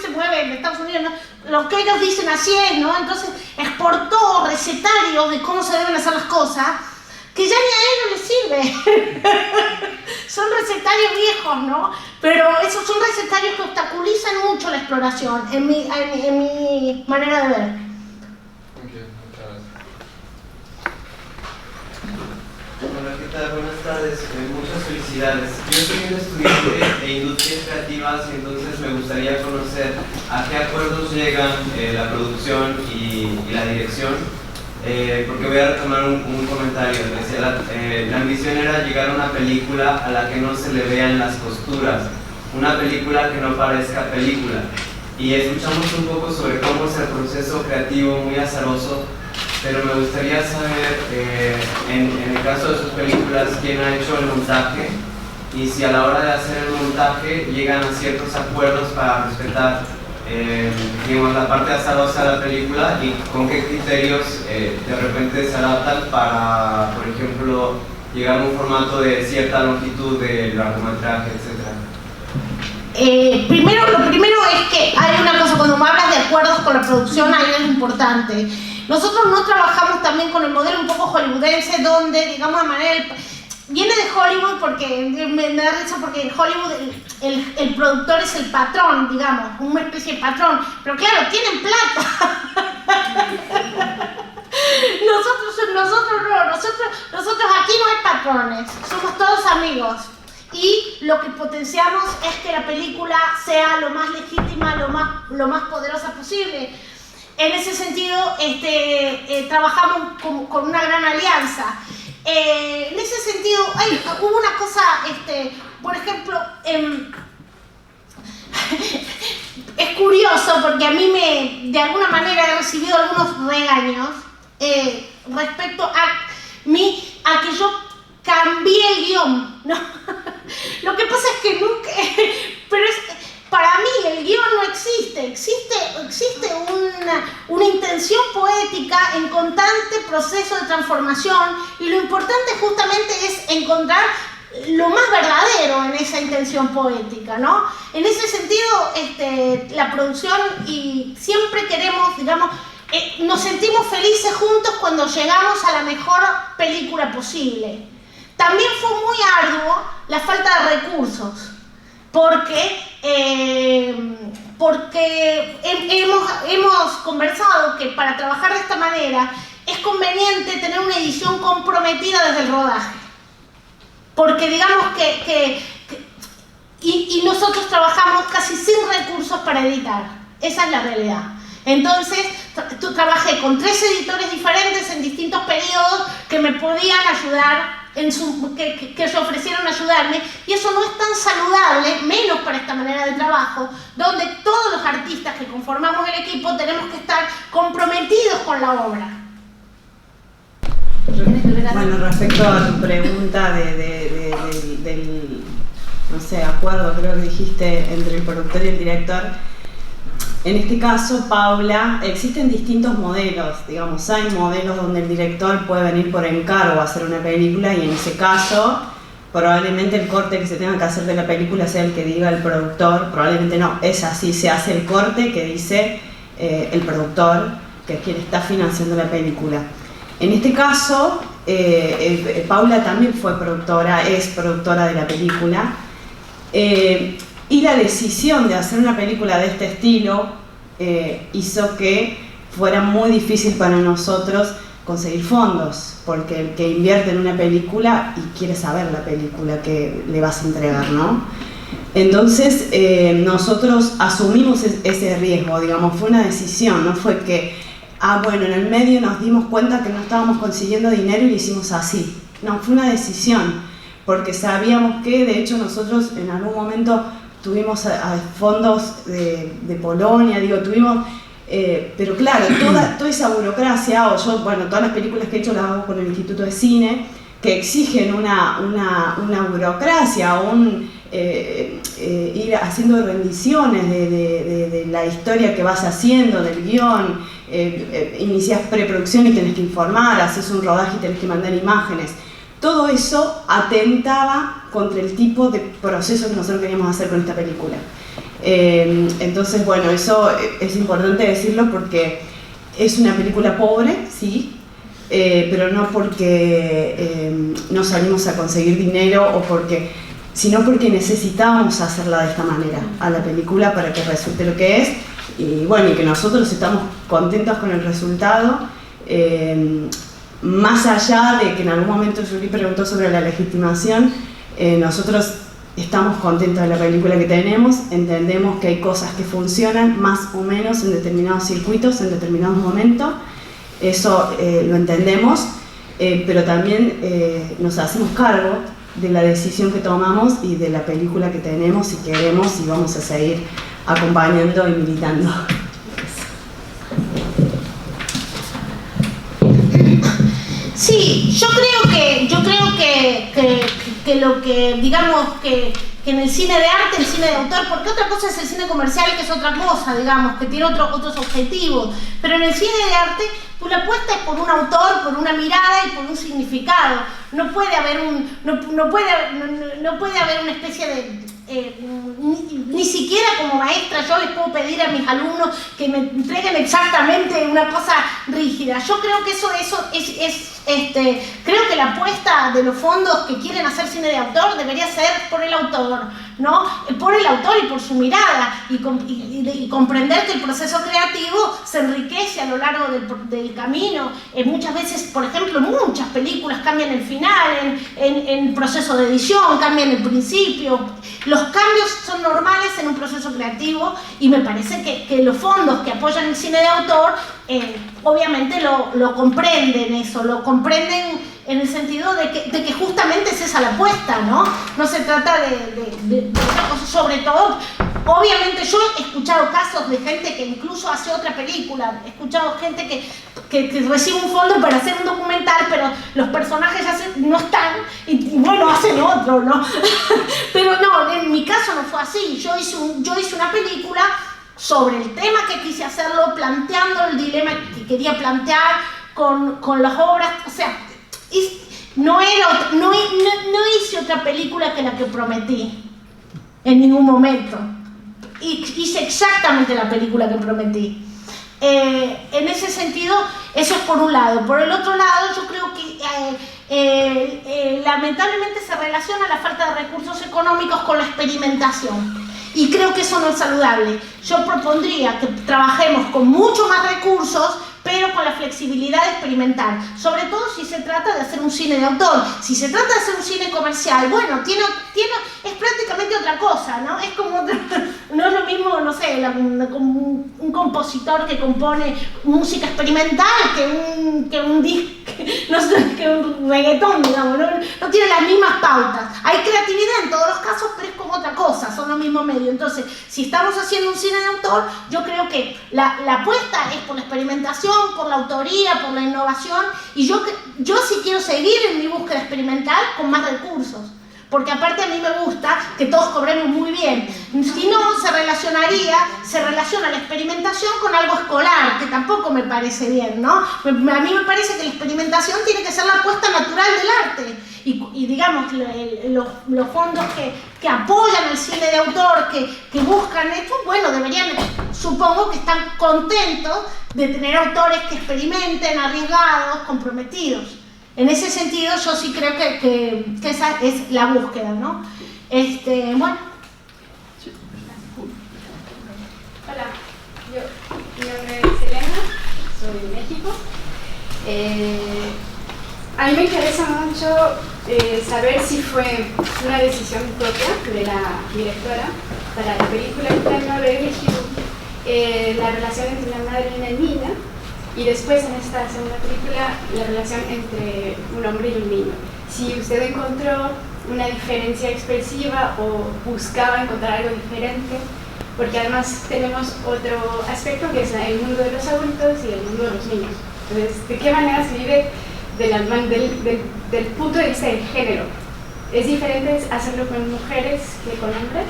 S4: se mueve en Estados Unidos, ¿no? Lo que ellos dicen así es, ¿no? Entonces exportó recetarios de cómo se deben hacer las cosas, que ya ni a ellos les sirve. Son recetarios viejos, ¿no? Pero esos son recetarios que obstaculizan mucho la exploración, en mi manera de ver.
S8: Hola, ¿qué tal? Buenas tardes, muchas felicidades. Yo soy un estudiante de industrias creativas, y entonces me gustaría conocer a qué acuerdos llegan la producción y la dirección, porque voy a retomar un comentario. Decía, la ambición era llegar a una película a la que no se le vean las costuras, una película que no parezca película. Y escuchamos un poco sobre cómo es el proceso creativo, muy azaroso, pero me gustaría saber, en el caso de sus películas, quién ha hecho el montaje, y si a la hora de hacer el montaje llegan a ciertos acuerdos para respetar, digamos, la parte azarosa de la película, y con qué criterios de repente se adaptan para, por ejemplo, llegar a un formato de cierta longitud de largometraje, etc.
S4: Lo primero es que hay una cosa, cuando me hablas de acuerdos con la producción, hay algo importante. Nosotros no trabajamos también con el modelo un poco hollywoodense, donde, digamos, de manera... Viene de Hollywood, porque me da risa, porque en Hollywood el productor es el patrón, digamos, una especie de patrón. Pero claro, tienen plata. Nosotros aquí no hay patrones, somos todos amigos. Y lo que potenciamos es que la película sea lo más legítima, lo más poderosa posible. En ese sentido, trabajamos con una gran alianza. En ese sentido, hubo una cosa, por ejemplo, es curioso, porque a mí de alguna manera he recibido algunos regaños respecto a que yo cambié el guión, ¿no? Lo que pasa es que nunca, pero para mí el guión no existe una intención poética en constante proceso de transformación, y lo importante justamente es encontrar lo más verdadero en esa intención poética, ¿no? En ese sentido, la producción, y siempre queremos, digamos, nos sentimos felices juntos cuando llegamos a la mejor película posible. También fue muy arduo la falta de recursos, porque hemos conversado que para trabajar de esta manera es conveniente tener una edición comprometida desde el rodaje, porque digamos que y nosotros trabajamos casi sin recursos para editar. Esa es la realidad. Entonces, trabajé con 3 editores diferentes en distintos periodos que me podían ayudar, que se ofrecieron ayudarme, y eso no es tan saludable, menos para esta manera de trabajo, donde todos los artistas que conformamos el equipo tenemos que estar comprometidos con la obra.
S6: Bueno, respecto a tu pregunta del no sé, acuerdo, creo que dijiste, entre el productor y el director. En este caso, Paula, existen distintos modelos, digamos, hay modelos donde el director puede venir por encargo a hacer una película, y en ese caso, probablemente el corte que se tenga que hacer de la película sea el que diga el productor, probablemente no, es así, se hace el corte que dice el productor, que es quien está financiando la película. En este caso, Paula también fue productora, es productora de la película, y la decisión de hacer una película de este estilo hizo que fuera muy difícil para nosotros conseguir fondos, porque el que invierte en una película y quiere saber la película que le vas a entregar, ¿no? Entonces nosotros asumimos ese riesgo, digamos, fue una decisión, no fue que, bueno, en el medio nos dimos cuenta que no estábamos consiguiendo dinero y lo hicimos así. No, fue una decisión, porque sabíamos que, de hecho, nosotros en algún momento tuvimos fondos de Polonia, digo, tuvimos, pero claro, toda esa burocracia, bueno, todas las películas que he hecho las hago con el Instituto de Cine, que exigen una burocracia, ir haciendo rendiciones de la historia que vas haciendo, del guión, inicias preproducción y tenés que informar, haces un rodaje y tenés que mandar imágenes. Todo eso atentaba contra el tipo de proceso que nosotros queríamos hacer con esta película. Entonces, bueno, eso es importante decirlo porque es una película pobre, sí, pero no porque no salimos a conseguir dinero sino porque necesitábamos hacerla de esta manera a la película para que resulte lo que es, y bueno, y que nosotros estamos contentos con el resultado. Más allá de que en algún momento Yuri preguntó sobre la legitimación, nosotros estamos contentos de la película que tenemos, entendemos que hay cosas que funcionan más o menos en determinados circuitos, en determinados momentos, eso lo entendemos, pero también nos hacemos cargo de la decisión que tomamos y de la película que tenemos y queremos, y vamos a seguir acompañando y militando.
S4: Sí, yo creo que lo que, digamos, que en el cine de arte, el cine de autor, porque otra cosa es el cine comercial, que es otra cosa, digamos, que tiene otros objetivos, pero en el cine de arte tú la apuestas por un autor, por una mirada y por un significado. No puede haber una especie de ni siquiera como maestra yo les puedo pedir a mis alumnos que me entreguen exactamente una cosa rígida. Yo creo que eso creo que la apuesta de los fondos que quieren hacer cine de autor debería ser por el autor, ¿no? Por el autor y por su mirada, y comprender que el proceso creativo se enriquece a lo largo del camino. Muchas veces, por ejemplo, muchas películas cambian el final, en proceso de edición, cambian el principio. Los cambios son normales en un proceso creativo, y me parece que los fondos que apoyan el cine de autor obviamente lo comprenden eso, lo comprenden en el sentido de que justamente es esa la apuesta, ¿no? No se trata de otra cosa, sobre todo, obviamente yo he escuchado casos de gente que incluso hace otra película, he escuchado gente que recibe un fondo para hacer un documental, pero los personajes no están y bueno, hacen otro, ¿no? Pero no, en mi caso no fue así. Yo hice una película sobre el tema que quise hacerlo, planteando el dilema que quería plantear con las obras, o sea, no hice otra película que la que prometí en ningún momento. Hice exactamente la película que prometí. En ese sentido, eso es por un lado. Por el otro lado, yo creo que lamentablemente se relaciona la falta de recursos económicos con la experimentación. Y creo que eso no es saludable. Yo propondría que trabajemos con mucho más recursos, pero con la flexibilidad de experimentar, sobre todo si se trata de hacer un cine de autor. Si se trata de hacer un cine comercial, bueno, es prácticamente otra cosa, ¿no? Es como, no es lo mismo, no sé, un compositor que compone música experimental que un reggaetón, digamos, no tiene las mismas pautas. Hay creatividad en todos los casos, pero es como otra cosa, son los mismos medios. Entonces, si estamos haciendo un cine de autor, yo creo que la apuesta es por la experimentación, por la autoría, por la innovación, y yo sí quiero seguir en mi búsqueda experimental con más recursos, porque aparte a mí me gusta que todos cobremos muy bien. Si no, se relaciona la experimentación con algo escolar, que tampoco me parece bien, ¿no? A mí me parece que la experimentación tiene que ser la apuesta natural del arte, y digamos, los fondos que apoyan el cine de autor, que buscan esto, bueno, supongo que están contentos de tener autores que experimenten, arriesgados, comprometidos. En ese sentido, yo sí creo que esa es la búsqueda, ¿no? Bueno.
S9: Hola, mi nombre es Elena, soy de México. A mí me interesa mucho saber si fue una decisión propia de la directora para la película El Premio de elegir la relación entre una madre y una niña, y después en esta segunda película la relación entre un hombre y un niño. Si usted encontró una diferencia expresiva o buscaba encontrar algo diferente, porque además tenemos otro aspecto que es el mundo de los adultos y el mundo de los niños. Entonces, ¿de qué manera se vive del punto de vista del género? ¿Es diferente hacerlo con mujeres que con hombres?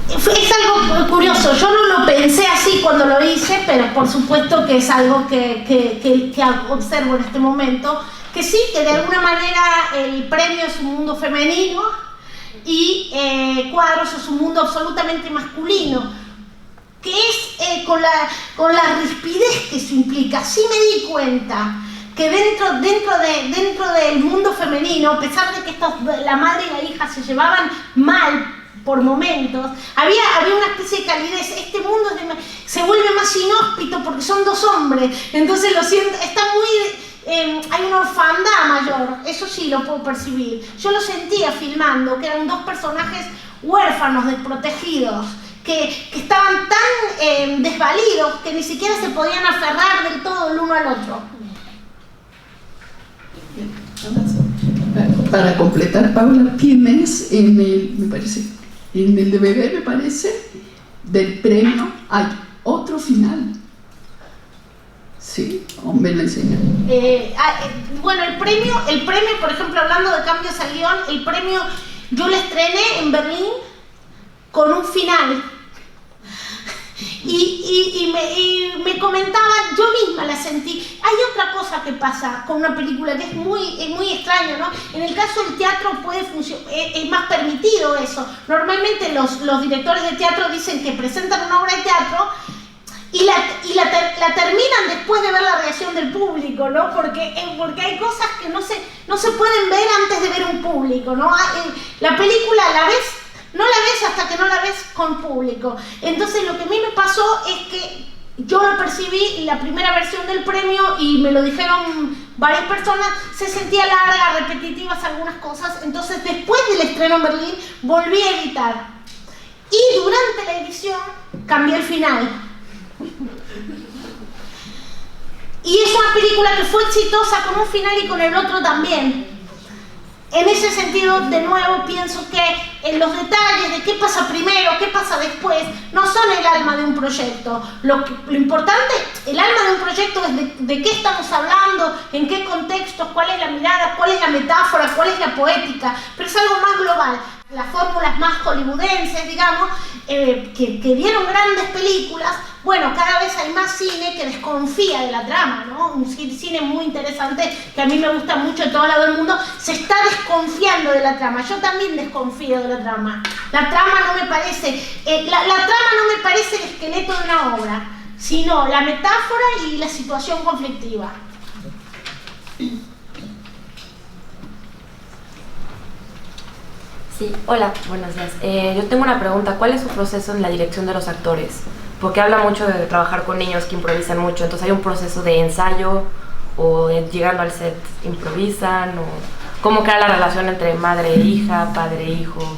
S4: Es algo curioso, yo no lo pensé así cuando lo hice, pero por supuesto que es algo que observo en este momento, que sí, que de alguna manera el premio es un mundo femenino y Cuadros es un mundo absolutamente masculino, que es con la rispidez que eso implica. Sí me di cuenta que dentro del mundo femenino, a pesar de que la madre y la hija se llevaban mal por momentos, había una especie de calidez. Este mundo se vuelve más inhóspito porque son dos hombres, entonces lo siento, está muy... hay una orfandad mayor, eso sí lo puedo percibir. Yo lo sentía filmando, que eran dos personajes huérfanos, desprotegidos, que estaban tan desvalidos que ni siquiera se podían aferrar del todo el uno al otro.
S3: Para completar, Paula, tienes en el DVD, me parece, del premio, hay otro final. ¿Sí? ¿O me lo enseñan?
S4: Bueno, el premio, por ejemplo, hablando de cambios al guión, el premio yo lo estrené en Berlín con un final. Y me comentaban, yo misma la sentí. Hay otra cosa que pasa con una película que es muy extraño, ¿no? En el caso del teatro puede funcionar, es más permitido eso. Normalmente los directores de teatro dicen que presentan una obra de teatro y la terminan después de ver la reacción del público, ¿no? Porque hay cosas que no se pueden ver antes de ver un público, ¿no? La película no la ves hasta que no la ves con público. Entonces lo que a mí me pasó es que yo lo percibí, la primera versión del premio, y me lo dijeron varias personas, se sentía larga, repetitivas algunas cosas. Entonces después del estreno en Berlín volví a editar. Y durante la edición cambié el final. Y es una película que fue exitosa con un final y con el otro también. En ese sentido, de nuevo, pienso que en los detalles de qué pasa primero, qué pasa después, no son el alma de un proyecto. Lo importante, el alma de un proyecto es de qué estamos hablando, en qué contextos, cuál es la mirada, cuál es la metáfora, cuál es la poética, pero es algo más global. Las fórmulas más hollywoodenses, digamos, que dieron grandes películas, bueno, cada vez hay más cine que desconfía de la trama, ¿no? Un cine muy interesante que a mí me gusta mucho en todo lado del mundo, se está desconfiando de la trama. Yo también desconfío de la trama. La trama no me parece, la trama no me parece el esqueleto de una obra, sino la metáfora y la situación conflictiva.
S10: Sí, hola, buenos días. Yo tengo una pregunta. ¿Cuál es su proceso en la dirección de los actores? porque habla mucho de trabajar con niños que improvisan mucho, entonces hay un proceso de ensayo o llegando al set improvisan, o cómo queda la relación entre madre e hija, padre e hijo.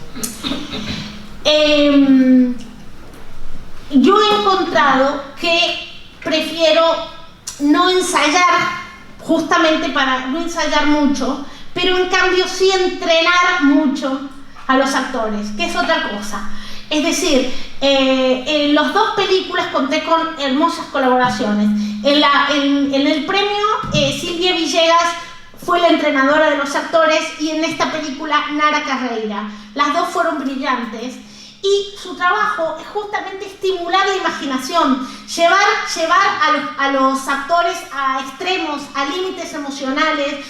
S4: Yo he encontrado que prefiero no ensayar, justamente para no ensayar mucho, pero en cambio sí entrenar mucho a los actores, que es otra cosa. Es decir, en las dos películas conté con hermosas colaboraciones. En el premio, Silvia Villegas fue la entrenadora de los actores, y en esta película Nara Carreira. Las dos fueron brillantes. Y su trabajo es justamente estimular la imaginación, llevar a los actores a extremos, a límites emocionales,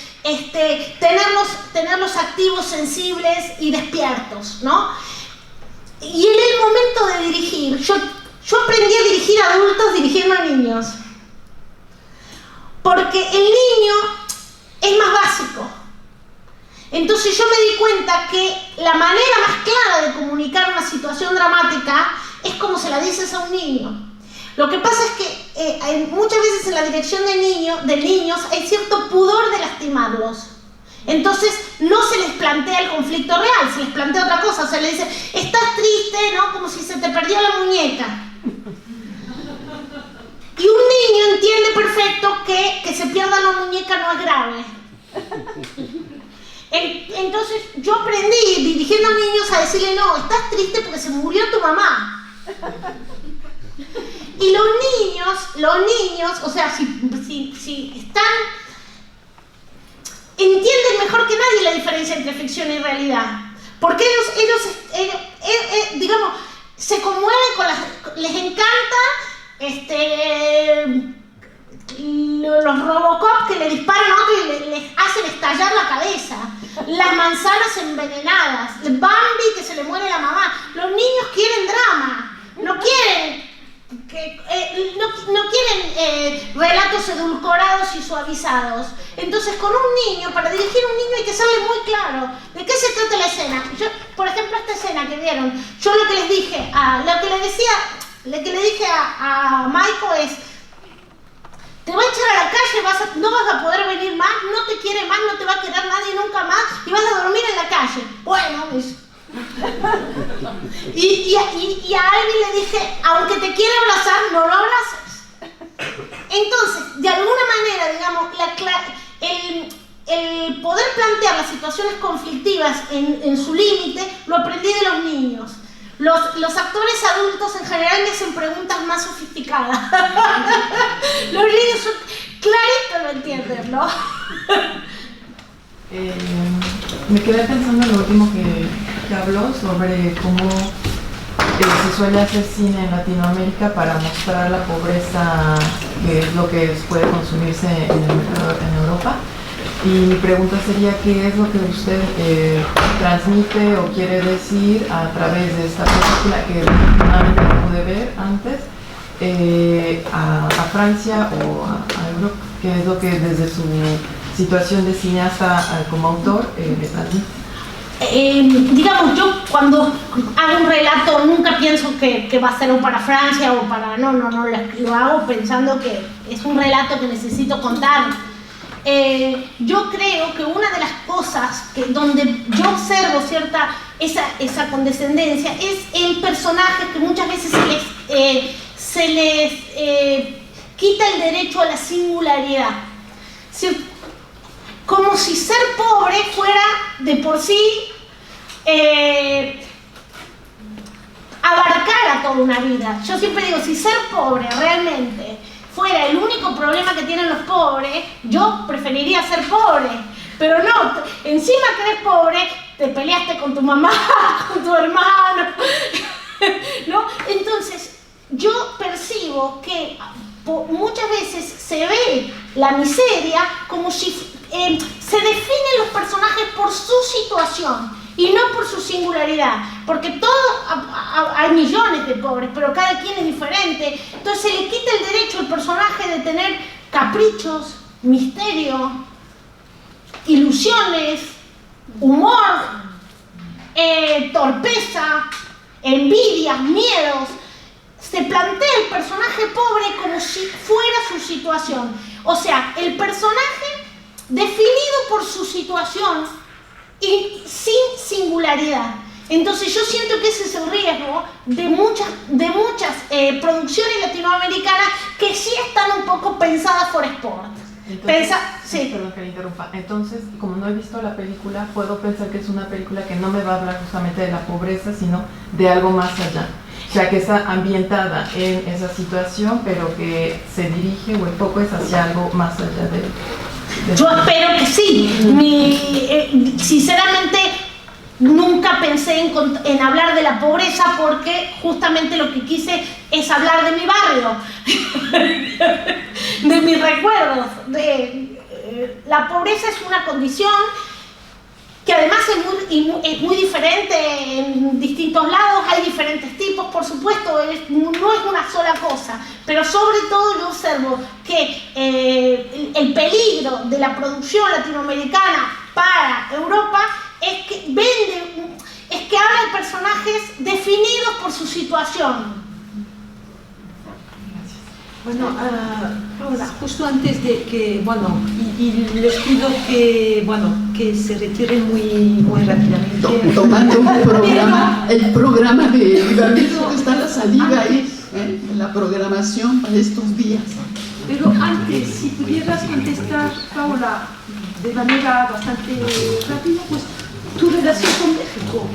S4: tenerlos activos, sensibles y despiertos, ¿no? Y en el momento de dirigir, yo aprendí a dirigir a adultos dirigiendo a niños, porque el niño es más básico. Entonces yo me di cuenta que la manera más clara de comunicar una situación dramática es como se la dices a un niño. Lo que pasa es que muchas veces en la dirección de niños hay cierto pudor de lastimarlos. Entonces no se les plantea el conflicto real, se les plantea otra cosa. O sea, le dice, estás triste, ¿no? Como si se te perdió la muñeca. Y un niño entiende perfecto que se pierda la muñeca no es grave. Entonces yo aprendí dirigiendo a niños a decirle, no, estás triste porque se murió tu mamá. Y los niños, o sea, si están, entienden mejor que nadie la diferencia entre ficción y realidad, porque ellos digamos, se conmueven les encanta los Robocop que le disparan a otro y les hacen estallar la cabeza, las manzanas envenenadas, el Bambi que se le muere la mamá. Los niños quieren drama, no quieren relatos edulcorados y suavizados. Entonces con un niño, para dirigir a un niño hay que serle muy claro de qué se trata la escena. Yo, por ejemplo, esta escena que vieron, yo lo que le dije a Michael es: te va a echar a la calle, no vas a poder venir más, no te quiere más, no te va a querer nadie nunca más y vas a dormir en la calle. Bueno, y a Alvin le dije, aunque te quiera abrazar, no lo abraces. Entonces, de alguna manera, digamos, el poder plantear las situaciones conflictivas en su límite, lo aprendí de los niños. Los actores adultos en general me hacen preguntas más sofisticadas. Los niños son claritos, lo entienden, ¿no?
S11: Me quedé pensando en lo último que habló sobre cómo se suele hacer cine en Latinoamérica para mostrar la pobreza, que es lo que puede consumirse en el mercado en Europa. Y mi pregunta sería, ¿qué es lo que usted transmite o quiere decir a través de esta película que afortunadamente no pude ver antes a Francia o a Europa? ¿Qué es lo que desde su situación de cineasta como autor le transmite?
S4: Digamos, yo cuando hago un relato nunca pienso que va a ser o para Francia o para... No, lo hago pensando que es un relato que necesito contar. Yo creo que una de las cosas donde yo observo esa condescendencia es en personajes que muchas veces se les quita el derecho a la singularidad. Como si ser pobre fuera de por sí abarcar a toda una vida. Yo siempre digo, si ser pobre realmente fuera el único problema que tienen los pobres, yo preferiría ser pobre. Pero no, encima que eres pobre, te peleaste con tu mamá, con tu hermano, ¿no? Entonces, yo percibo que muchas veces se ve la miseria como si se definen los personajes por su situación y no por su singularidad, porque hay millones de pobres, pero cada quien es diferente. Entonces se le quita el derecho al personaje de tener caprichos, misterio, ilusiones, humor, torpeza, envidias, miedos. se plantea el personaje pobre como si fuera su situación. O sea, el personaje definido por su situación y sin singularidad. Entonces yo siento que ese es el riesgo de muchas producciones latinoamericanas que sí están un poco pensadas por sport. Sí.
S11: Perdón que le interrumpa. Entonces, como no he visto la película, puedo pensar que es una película que no me va a hablar justamente de la pobreza, sino de algo más allá. O sea, que está ambientada en esa situación, pero que se dirige o el foco es hacia algo más allá de
S4: Yo espero que sí. Sinceramente, nunca pensé en hablar de la pobreza porque justamente lo que quise es hablar de mi barrio, de mis recuerdos. La pobreza es una condición que además es muy diferente en distintos lados, hay diferentes tipos, por supuesto, no es una sola cosa, pero sobre todo yo observo que el peligro de la producción latinoamericana para Europa es que habla de personajes definidos por su situación.
S2: Bueno, ahora, justo antes de que, bueno, y les pido que, bueno, que se retiren muy rápidamente.
S3: Tomando el programa de Ibermejo, que está la salida ahí, en la programación para estos días.
S2: Pero antes, si pudieras contestar, Paula, de manera bastante rápida, pues, tu relación con México.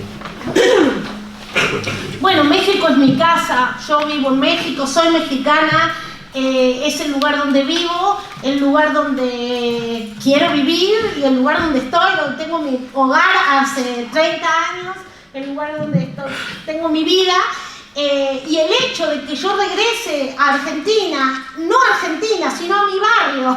S4: Bueno, México es mi casa, yo vivo en México, soy mexicana. Es el lugar donde vivo, el lugar donde quiero vivir y el lugar donde estoy, donde tengo mi hogar hace 30 años, el lugar donde tengo mi vida. Y el hecho de que yo regrese a Argentina, no a Argentina, sino a mi barrio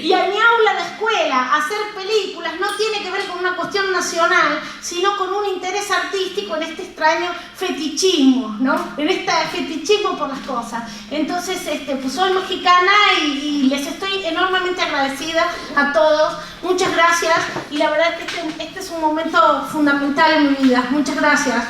S4: y a mi aula de escuela a hacer películas, no tiene que ver con una cuestión nacional, sino con un interés artístico en este extraño fetichismo, ¿no? En este fetichismo por las cosas. Entonces, pues soy mexicana y les estoy enormemente agradecida a todos. Muchas gracias y la verdad es que este es un momento fundamental en mi vida. Muchas gracias.